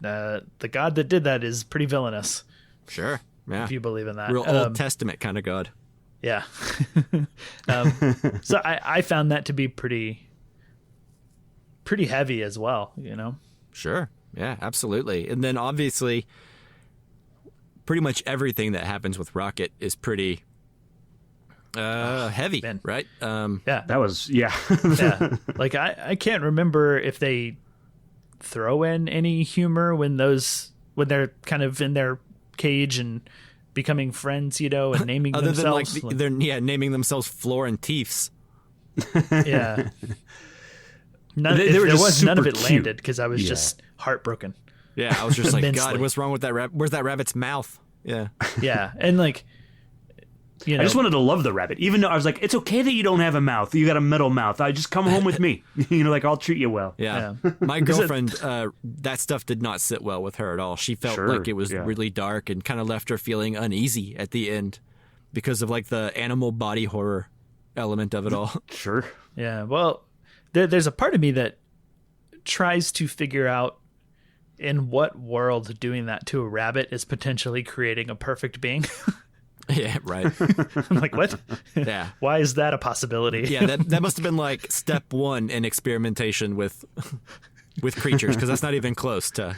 the God that did that is pretty villainous. Sure. Yeah. If you believe in that. Real Old Testament kind of God. Yeah. So I found that to be pretty heavy as well, you know? Sure. Yeah, absolutely. And then obviously, pretty much everything that happens with Rocket is pretty heavy, man. right? Yeah. That was, yeah. Yeah. Like I can't remember if they throw in any humor when they're kind of in their cage and becoming friends, you know, and naming Other themselves. than like, they're naming themselves Floor and Teefs. Yeah. They were there just was none of super it cute. landed because I was Yeah. just heartbroken. Yeah, I was just like, God, Immensely. what's wrong with that rabbit? Where's that rabbit's mouth? Yeah. Yeah. And like, you know, I just wanted to love the rabbit, even though I was like, it's okay that you don't have a mouth. You got a metal mouth. I just come home with me. You know, like I'll treat you well. Yeah. Yeah. My girlfriend, that stuff did not sit well with her at all. She felt Sure, like it was yeah. really dark and kind of left her feeling uneasy at the end because of like the animal body horror element of it all. Sure. yeah. Well, there's a part of me that tries to figure out in what world doing that to a rabbit is potentially creating a perfect being. Yeah, right. I'm like, what? Yeah. Why is that a possibility? Yeah, that must have been like step one in experimentation with creatures because that's not even close to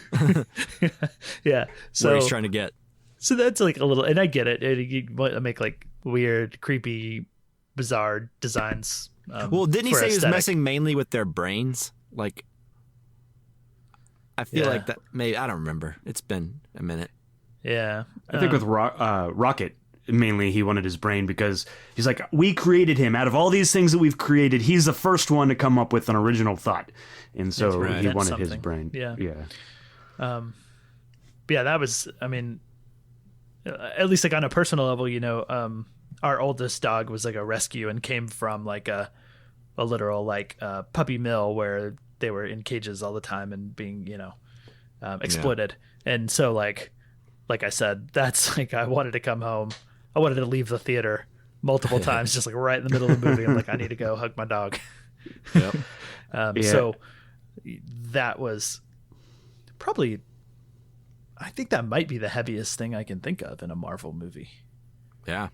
Yeah. where So he's trying to get. So that's like a little, and I get it. You want to make like weird, creepy, bizarre designs. Well, didn't he for say he was aesthetic. messing mainly with their brains? Like, I feel Yeah. like that. Maybe I don't remember. It's been a minute. Yeah. I think with Rocket, mainly he wanted his brain because he's like, we created him. Out of all these things that we've created, he's the first one to come up with an original thought. And so right. he Invent wanted his something. brain. Yeah. Yeah. Yeah, that was, I mean, at least like on a personal level, you know, our oldest dog was like a rescue and came from like a literal like puppy mill where they were in cages all the time and being, you know, exploited. And so like I said, that's like, I wanted to come home. I wanted to leave the theater multiple times, just like right in the middle of the movie. I'm like, I need to go hug my dog. Yep. Yeah. So that was probably, I think that might be the heaviest thing I can think of in a Marvel movie. Yeah.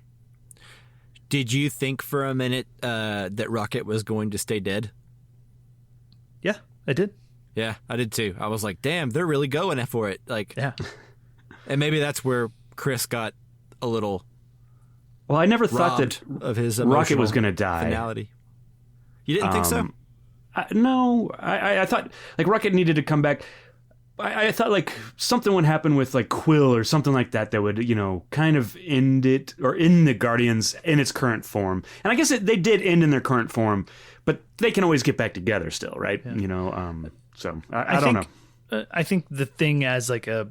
Did you think for a minute that Rocket was going to stay dead? Yeah, I did. Yeah, I did too. I was like, damn, they're really going for it. Like, Yeah. and maybe that's where Chris got a little Well, I never thought robbed that of his Rocket was emotional going to die. finality. You didn't think so? No, I thought like Rocket needed to come back. I thought like something would happen with like Quill or something like that would, you know, kind of end it or end the Guardians in its current form. And I guess they did end in their current form, but they can always get back together still, right? Yeah. You know, so I don't know. I think the thing as a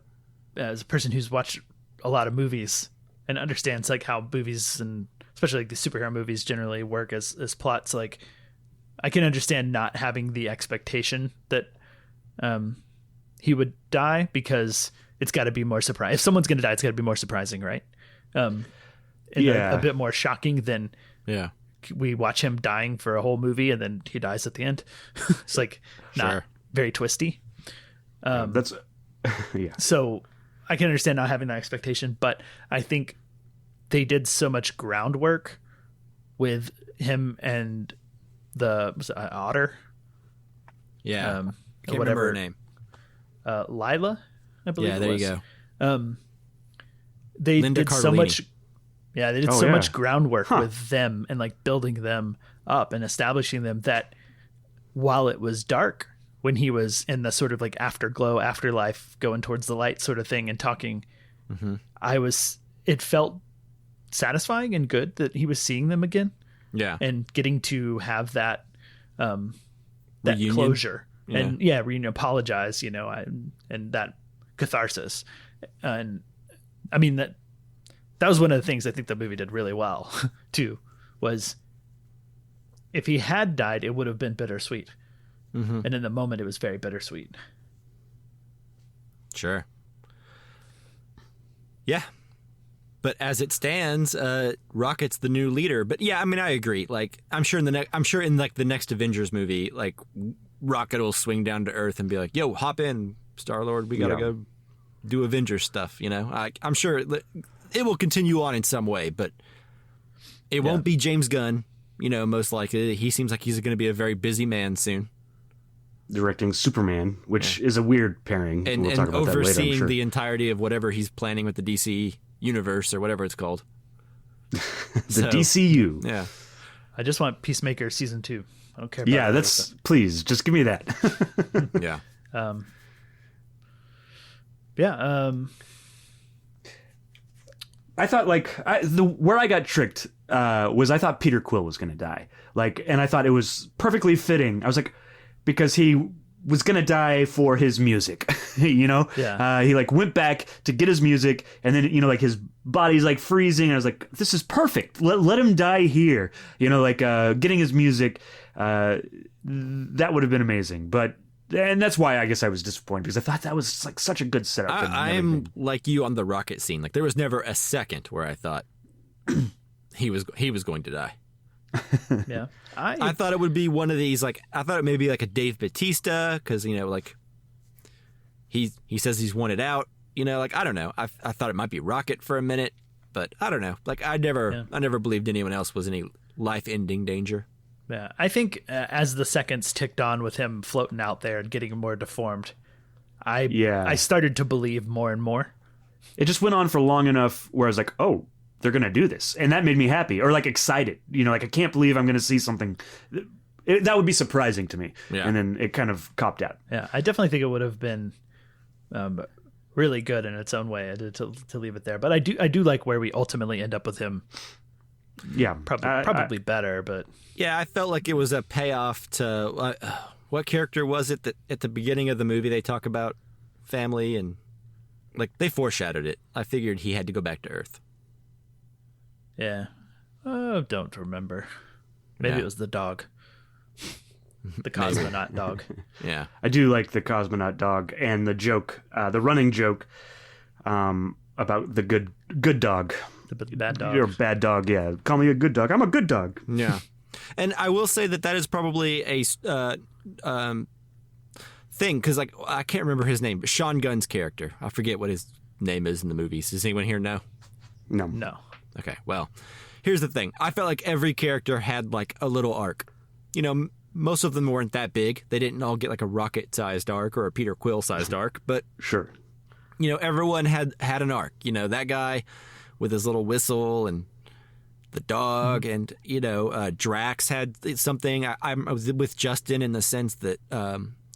person who's watched a lot of movies and understands like how movies and especially like the superhero movies generally work as plots, like I can understand not having the expectation that he would die because it's got to be more surprising. If someone's going to die, it's got to be more surprising, right? And Yeah. a bit more shocking than Yeah. we watch him dying for a whole movie and then he dies at the end. It's like not Sure. very twisty. That's yeah. So I can understand not having that expectation, but I think they did so much groundwork with him and was it Otter, Yeah. or Can't remember whatever her name. Lila, I believe. Yeah, it there was. you go. They Linda did so Cardellini. much. Yeah, they did Oh, so yeah. much groundwork Huh. with them and like building them up and establishing them that while it was dark when he was in the sort of like afterglow, afterlife, going towards the light sort of thing and talking, it felt satisfying and good that he was seeing them again Yeah. and getting to have that Reunion? closure Yeah. and reunion, apologize, you know, and that catharsis. And I mean, that was one of the things I think the movie did really well too, was if he had died, it would have been bittersweet. Mm-hmm. And in the moment, it was very bittersweet. Sure. Yeah. But as it stands, Rocket's the new leader. But yeah, I mean, I agree. Like, I'm sure in the next Avengers movie, like, Rocket will swing down to Earth and be like, "Yo, hop in, Star-Lord. We gotta go do Avengers stuff." You know, I'm sure it will continue on in some way, but it won't be James Gunn. You know, most likely. He seems like he's going to be a very busy man soon, directing Superman, which is a weird pairing. And, we'll talk about overseeing that later, I'm sure. the entirety of whatever he's planning with the DC universe or whatever it's called. The DCU. Yeah. I just want Peacemaker season 2. I don't care about Yeah, please, just give me that. Yeah. I thought where I got tricked was I thought Peter Quill was going to die. And I thought it was perfectly fitting. I was like, because he was going to die for his music, you know? Yeah. He went back to get his music, and then, his body's freezing. And I was like, this is perfect. Let him die here. Getting his music, that would have been amazing. And that's why I guess I was disappointed, because I thought that was such a good setup. I'm like you on the Rocket scene. Like, there was never a second where I thought he was going to die. Yeah. I thought it would be one of these, I thought it may be like a Dave Bautista, because, he says he's wanted out, I don't know. I thought it might be Rocket for a minute, but I don't know. I never believed anyone else was any life-ending danger. Yeah, I think as the seconds ticked on with him floating out there and getting more deformed, I started to believe more and more. It just went on for long enough where I was like, oh, they're going to do this. And that made me happy, or excited. I can't believe I'm going to see something. That would be surprising to me. Yeah. And then it kind of copped out. Yeah, I definitely think it would have been really good in its own way to leave it there. But I do like where we ultimately end up with him. Yeah. Probably better, but... Yeah, I felt like it was a payoff to... what character was it that at the beginning of the movie they talk about family and... they foreshadowed it. I figured he had to go back to Earth. Yeah. Oh, don't remember. Maybe it was the dog. The cosmonaut dog. Yeah. I do like the cosmonaut dog and the joke, the running joke about the good dog. The bad dog. You're a bad dog, yeah. Call me a good dog. I'm a good dog. Yeah. And I will say that is probably a thing, because I can't remember his name, but Sean Gunn's character. I forget what his name is in the movies. Does anyone here know? No. Okay, well, here's the thing. I felt like every character had a little arc. Most of them weren't that big. They didn't all get a Rocket-sized arc or a Peter Quill-sized arc, but sure. Everyone had an arc. That guy with his little whistle and the dog, and Drax had something. I was with Justin in the sense that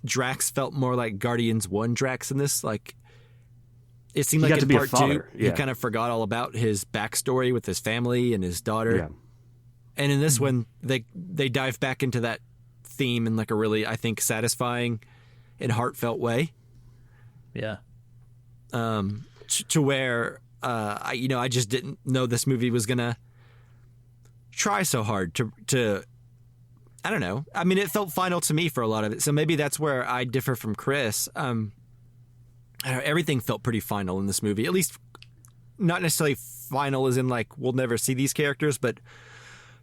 Drax felt more like Guardians 1 Drax in this. It seemed like in part 2 he kind of forgot all about his backstory with his family and his daughter. Yeah. And in this one they dive back into that theme in a really, I think, satisfying and heartfelt way. Yeah. To where I just didn't know this movie was gonna try so hard to I don't know. I mean, it felt final to me for a lot of it, so maybe that's where I differ from Chris. I don't know, everything felt pretty final in this movie, at least not necessarily final as in we'll never see these characters, but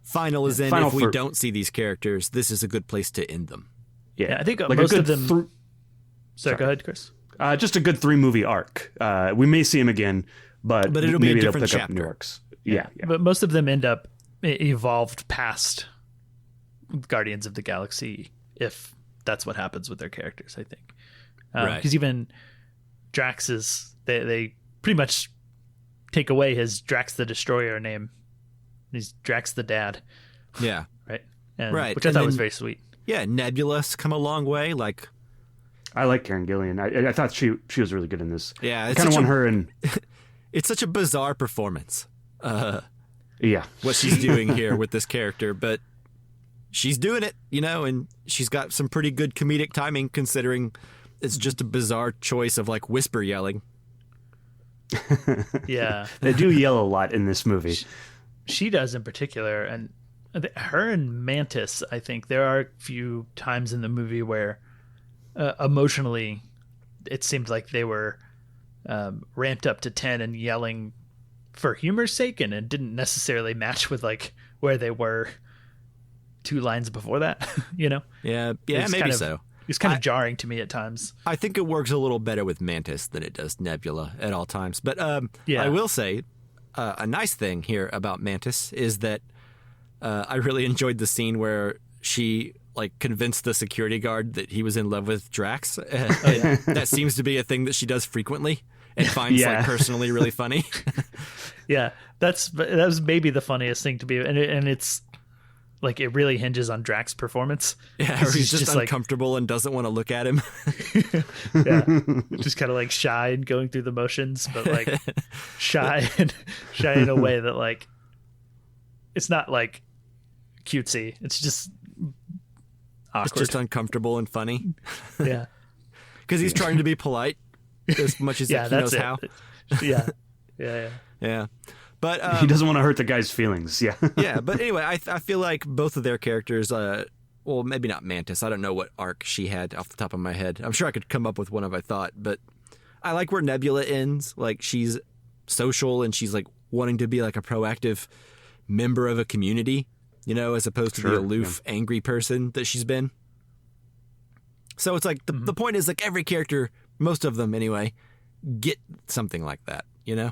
final as in if we don't see these characters, this is a good place to end them. Yeah, I think most of them... Sorry, go ahead, Chris. Just a good 3-movie arc. We may see him again, but it'll be a maybe different they'll pick chapter. Up new arcs. Yeah. But most of them end up evolved past Guardians of the Galaxy, if that's what happens with their characters, I think. Right. Because even Drax they pretty much take away his Drax the Destroyer name. He's Drax the Dad. Yeah. Right? Right. Which I thought was very sweet. Yeah, Nebula's come a long way. I like Karen Gillian. I thought she was really good in this. Yeah. I kind of want her in... It's such a bizarre performance. Yeah. What she's doing here with this character, but she's doing it, and she's got some pretty good comedic timing considering it's just a bizarre choice of whisper yelling. Yeah. They do yell a lot in this movie. She does in particular, and her and Mantis, I think there are a few times in the movie where emotionally it seemed like they were ramped up to 10 and yelling for humor's sake, and it didn't necessarily match with like where they were 2 lines before that. Yeah, maybe so. It's kind of jarring to me at times. I think it works a little better with Mantis than it does Nebula at all times. But I will say a nice thing here about Mantis is that I really enjoyed the scene where she like convinced the security guard that he was in love with Drax. That seems to be a thing that she does frequently and finds like personally really funny. Yeah, that was maybe the funniest thing to be, and it's like it really hinges on Drax's performance. Yeah, he's just uncomfortable and doesn't want to look at him. Yeah, just kind of like shy and going through the motions, but like shy in a way that like it's not like cutesy. It's just awkward. It's just uncomfortable and funny. Yeah, because he's trying to be polite as much as he knows how. Yeah. But he doesn't want to hurt the guy's feelings. Yeah. Yeah. But anyway, I feel like both of their characters, well, maybe not Mantis. I don't know what arc she had off the top of my head. I'm sure I could come up with one if I thought, but I like where Nebula ends. Like she's social and she's like wanting to be like a proactive member of a community, as opposed to the aloof, angry person that she's been. So it's like the point is like every character, most of them anyway, get something like that, Yeah.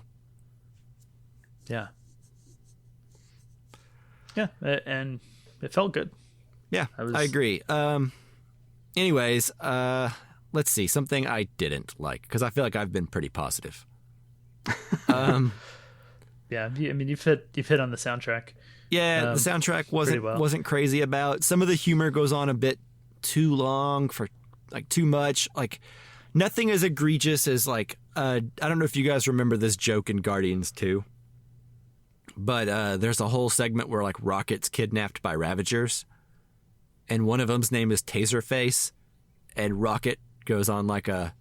Yeah, and it felt good. Yeah, I agree. Anyways, let's see. Something I didn't like, because I feel like I've been pretty positive. Yeah, I mean, you've hit on the soundtrack. Yeah, the soundtrack wasn't crazy about. Some of the humor goes on a bit too long, for like too much. Like nothing as egregious as like I don't know if you guys remember this joke in Guardians 2. But there's a whole segment where like Rocket's kidnapped by Ravagers, and one of them's name is Taserface, and Rocket goes on like a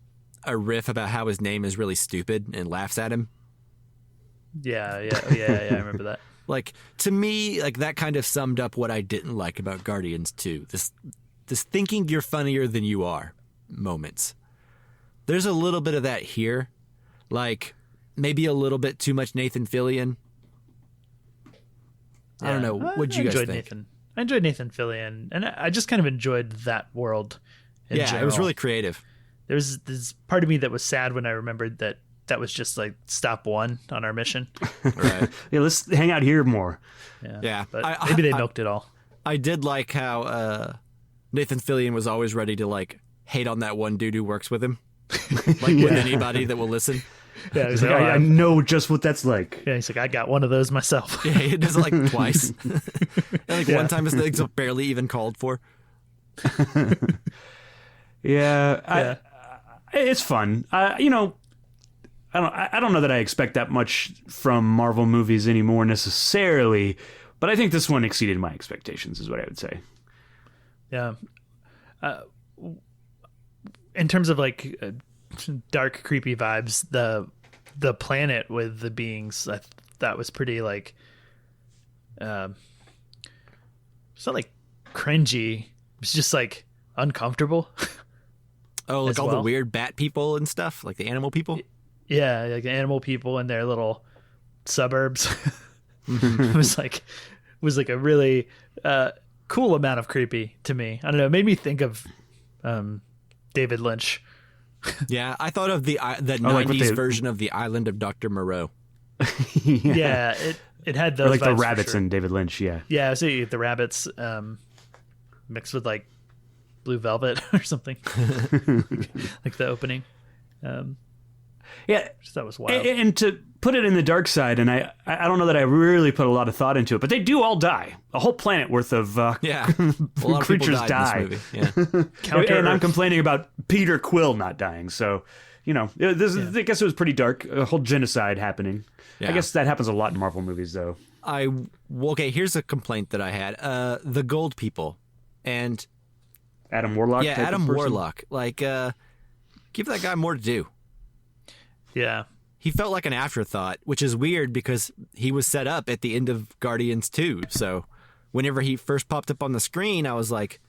riff about how his name is really stupid and laughs at him. Yeah, I remember that. Like to me, like that kind of summed up what I didn't like about Guardians 2. This thinking you're funnier than you are moments. There's a little bit of that here, like maybe a little bit too much Nathan Fillion. I don't know. What did you guys think? I enjoyed Nathan Fillion, and I just kind of enjoyed that world in general. It was really creative. There's part of me that was sad when I remembered that was just like stop one on our mission. Right. Yeah, let's hang out here more. Yeah. But maybe they milked it all. I did like how Nathan Fillion was always ready to like hate on that one dude who works with him. Like with anybody that will listen. Yeah, he's like, I know just what that's like. Yeah, he's like, I got one of those myself. Yeah, he does it like twice. And one time his legs are barely even called for. Yeah. It's fun. I don't know that I expect that much from Marvel movies anymore necessarily, but I think this one exceeded my expectations, is what I would say. Yeah. In terms of like dark, creepy vibes, the planet with the beings, that was pretty like it's not like cringy, it's just like uncomfortable. Oh, like all the weird bat people and stuff, like the animal people. Yeah, like the animal people in their little suburbs. It was like a really cool amount of creepy to me. I don't know, it made me think of David Lynch. Yeah, I thought of the 90s version of the Island of Dr. Moreau. Yeah, it had those. Or like the rabbits in David Lynch. Yeah. Yeah, I see the rabbits mixed with like Blue Velvet or something, like the opening. Yeah, that was wild. And to put it in the dark side, and I don't know that I really put a lot of thought into it, but they do all die. A whole planet worth of a lot of creatures die. In this movie. Yeah. And I'm complaining about Peter Quill not dying. So, I guess it was pretty dark. A whole genocide happening. Yeah. I guess that happens a lot in Marvel movies, though. Okay, here's a complaint that I had. The Gold People and Adam Warlock. Yeah, Adam Warlock. Like, give that guy more to do. Yeah. He felt like an afterthought, which is weird because he was set up at the end of Guardians 2. So whenever he first popped up on the screen, I was like,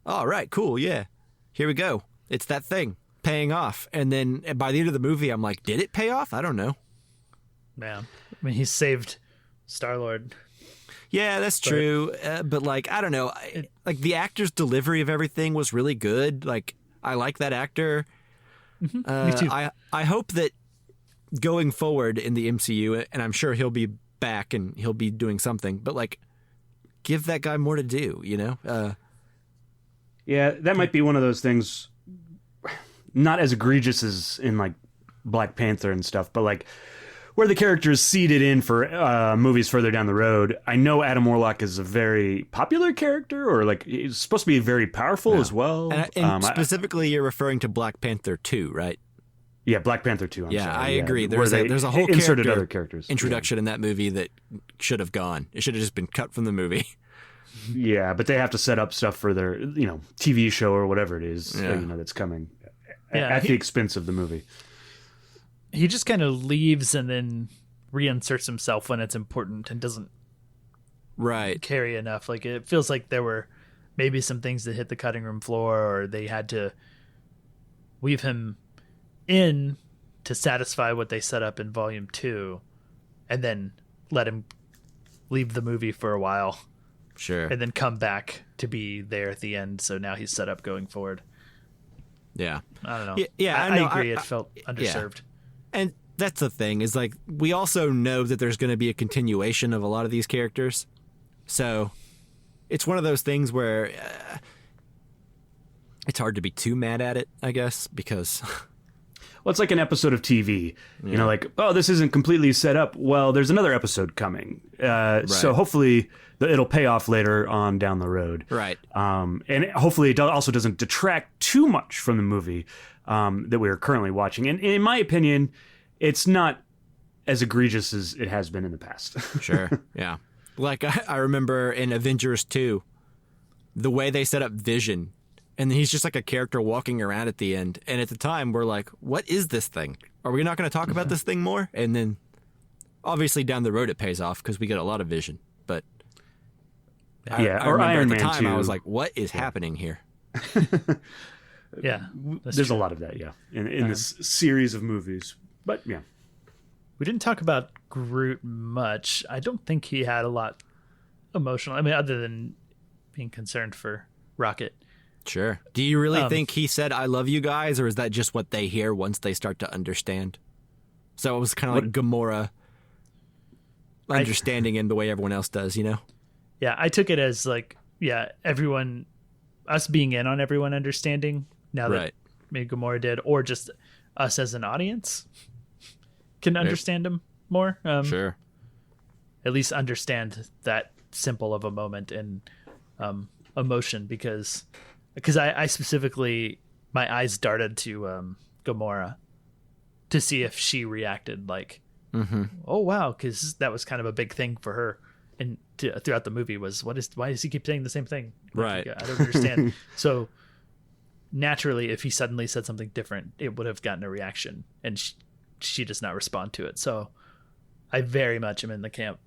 all right, cool, yeah, here we go. It's that thing paying off. And then by the end of the movie, I'm like, did it pay off? I don't know. Man, I mean, he saved Star-Lord. Yeah, that's true. But like, I don't know. Like the actor's delivery of everything was really good. Like, I like that actor. Mm-hmm. Me too. I hope that going forward in the MCU, and I'm sure he'll be back and he'll be doing something, but like, give that guy more to do, you know? Yeah, that might be one of those things, not as egregious as in like Black Panther and stuff, but like where the character is seeded in for movies further down the road. I know Adam Warlock is a very popular character, or like he's supposed to be very powerful as well. And specifically, you're referring to Black Panther 2, right? Yeah, Black Panther 2. I agree. There's a whole inserted other characters introduction in that movie that should have gone. It should have just been cut from the movie. Yeah, but they have to set up stuff for their TV show or whatever it is that's coming at the expense of the movie. He just kind of leaves and then reinserts himself when it's important and doesn't carry enough. Like, it feels like there were maybe some things that hit the cutting room floor, or they had to weave him in to satisfy what they set up in Volume 2 and then let him leave the movie for a while. Sure. And then come back to be there at the end. So now he's set up going forward. Yeah. I don't know. Yeah, I agree. It felt underserved. Yeah. And that's the thing, is like, we also know that there's going to be a continuation of a lot of these characters. So it's one of those things where it's hard to be too mad at it, I guess, because... Well, it's like an episode of TV. You know, like, oh, this isn't completely set up. Well, there's another episode coming. So hopefully it'll pay off later on down the road. Right. And hopefully it also doesn't detract too much from the movie that we are currently watching. And in my opinion, it's not as egregious as it has been in the past. Sure. Yeah. Like, I remember in Avengers 2, the way they set up Vision. And he's just like a character walking around at the end. And at the time, we're like, what is this thing? Are we not going to talk about this thing more? And then, obviously, down the road, it pays off because we get a lot of Vision. But I or remember Iron at the Man time, 2. I was like, what is happening here? Yeah. There's a lot of that, in this series of movies. But, yeah. We didn't talk about Groot much. I don't think he had a lot emotional. I mean, other than being concerned for Rocket. Sure. Do you really think he said, I love you guys, or is that just what they hear once they start to understand? So it was kind of like Gamora understanding in the way everyone else does, you know? Yeah, I took it as like, everyone, us being in on everyone understanding now that maybe Gamora did, or just us as an audience can understand him more. Sure. At least understand that simple of a moment and emotion, because I specifically, my eyes darted to Gamora to see if she reacted like, oh wow, because that was kind of a big thing for her, and throughout the movie was why does he keep saying the same thing? Right. I don't understand. So naturally, if he suddenly said something different, it would have gotten a reaction, and she does not respond to it. So I very much am in the camp,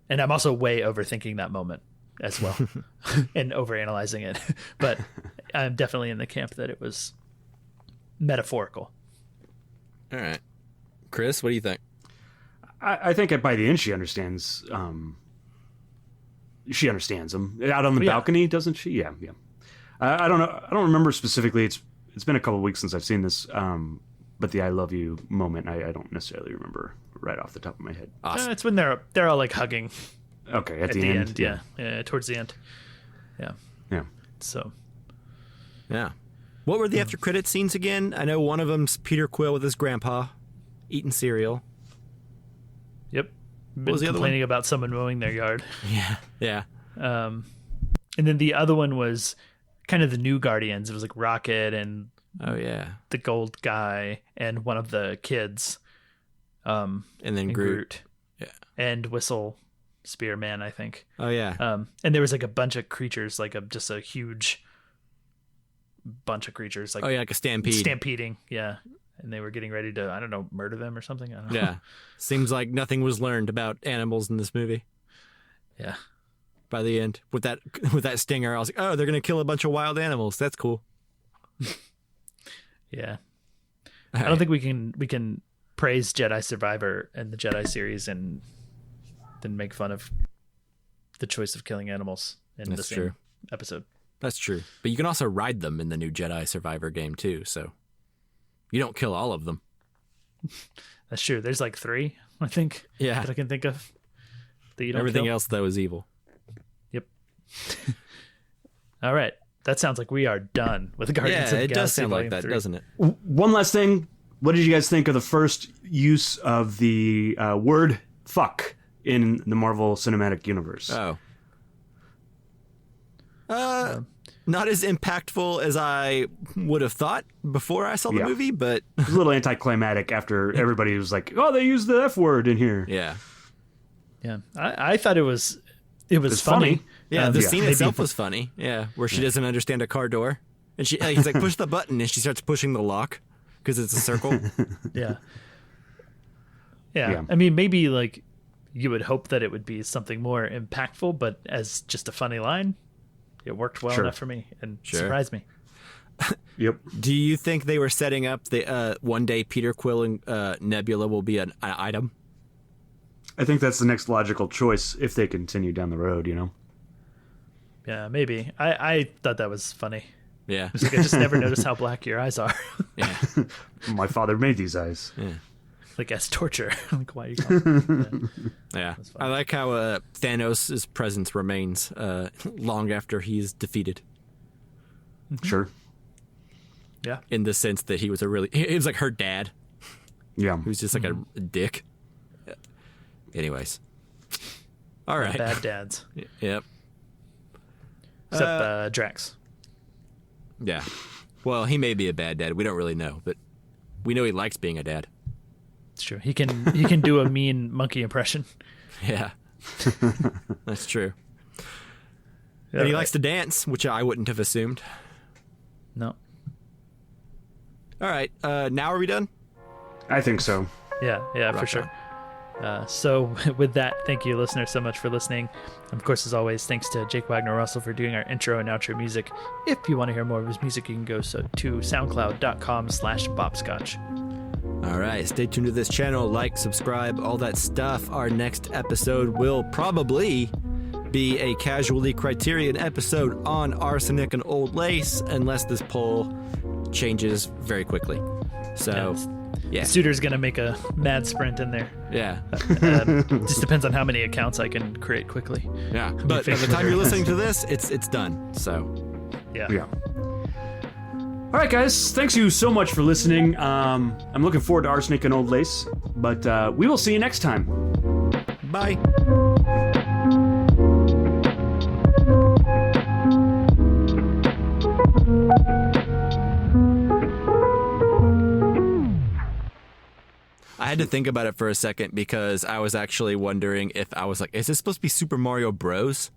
and I'm also way overthinking that moment as well and overanalyzing it, but I'm definitely in the camp that it was metaphorical. All right, Chris, what do you think? I think by the end she understands. She understands him out on the balcony, doesn't she? Yeah. I don't know. I don't remember specifically. It's been a couple of weeks since I've seen this. But the "I love you" moment, I don't necessarily remember right off the top of my head. Awesome. It's when they're all like hugging. Okay, at the end. Yeah, towards the end. Yeah. So. Yeah. What were the after credit scenes again? I know one of them's Peter Quill with his grandpa eating cereal. Yep. What was the other one? Complaining about someone mowing their yard. Yeah. And then the other one was kind of the new Guardians. It was like Rocket and the gold guy and one of the kids. And then Groot. Yeah. And Whistle Spearman, I think. Oh yeah. And there was like a bunch of creatures, like just a huge bunch of creatures, like like a stampeding. Yeah. And they were getting ready to, I don't know, murder them or something. I don't know. Yeah. Seems like nothing was learned about animals in this movie. Yeah. by the end with that stinger. I was like, oh, they're gonna kill a bunch of wild animals. That's cool. Yeah. I don't think we can praise Jedi Survivor and the Jedi series and then make fun of the choice of killing animals in the same episode. That's true. But you can also ride them in the new Jedi Survivor game too, so you don't kill all of them. That's true. There's like 3, I think, that I can think of that you don't Everything kill. else, though, is evil. Yep. All right. That sounds like we are done with Guardians of the it Galaxy does sound like Volume that, 3. doesn't it? One last thing. What did you guys think of the first use of the word fuck in the Marvel Cinematic Universe? Oh. Not as impactful as I would have thought before I saw the movie, but... It was a little anticlimactic after everybody was like, oh, they used the F word in here. Yeah. Yeah. I thought it was funny. Yeah, the scene itself was funny. Yeah, where she doesn't understand a car door. And he's like, push the button, and she starts pushing the lock because it's a circle. Yeah. I mean, maybe like you would hope that it would be something more impactful, but as just a funny line, it worked well enough for me and surprised me. Yep. Do you think they were setting up the one day Peter Quill and Nebula will be an item? I think that's the next logical choice if they continue down the road, you know? Yeah, maybe. I thought that was funny. Yeah. It's like I just never noticed how black your eyes are. Yeah. My father made these eyes. Yeah. Like as torture. Like why are you calling Yeah. I like how Thanos' presence remains long after he's defeated. Sure. Yeah. In the sense that he was he was like her dad. Yeah. He was just like a dick. Anyways. All right. Bad dads. Yep. Except Drax. Yeah. Well, he may be a bad dad. We don't really know, but we know he likes being a dad. It's true. He can do a mean monkey impression. Yeah. That's true. And he likes to dance, which I wouldn't have assumed. No. All right. Now are we done? I think so. Yeah, for sure. So with that, thank you, listeners, so much for listening. Of course, as always, thanks to Jake Wagner-Russell for doing our intro and outro music. If you want to hear more of his music, you can go to soundcloud.com/bopscotch. All right. Stay tuned to this channel. Like, subscribe, all that stuff. Our next episode will probably be a Casualty Criterion episode on arsenic and old lace, unless this poll changes very quickly. So... Yeah. Suitor's gonna make a mad sprint in there. Yeah. Just depends on how many accounts I can create quickly. Yeah. But by the time you're listening to this, it's done. So. Yeah. All right, guys. Thanks you so much for listening. I'm looking forward to Arsenic and Old Lace, but we will see you next time. Bye. I had to think about it for a second because I was actually wondering if I was like, is this supposed to be Super Mario Bros?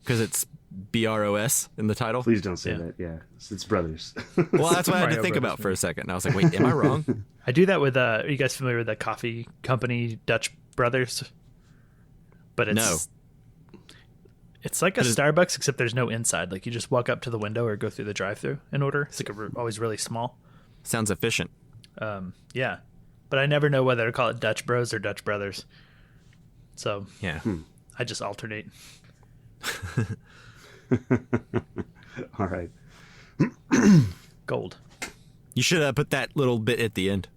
Because it's BROS in the title. Please don't say that. Yeah, it's brothers. Well, that's what I had to Mario think Brothers about for a second. And I was like, wait, am I wrong? I do that with are you guys familiar with the coffee company Dutch Brothers? But it's it's like a Starbucks, except there's no inside. Like you just walk up to the window or go through the drive-through and order. It's like always really small. Sounds efficient. Yeah. But I never know whether to call it Dutch Bros or Dutch Brothers. So Yeah. I just alternate. All right. Gold. You should put that little bit at the end.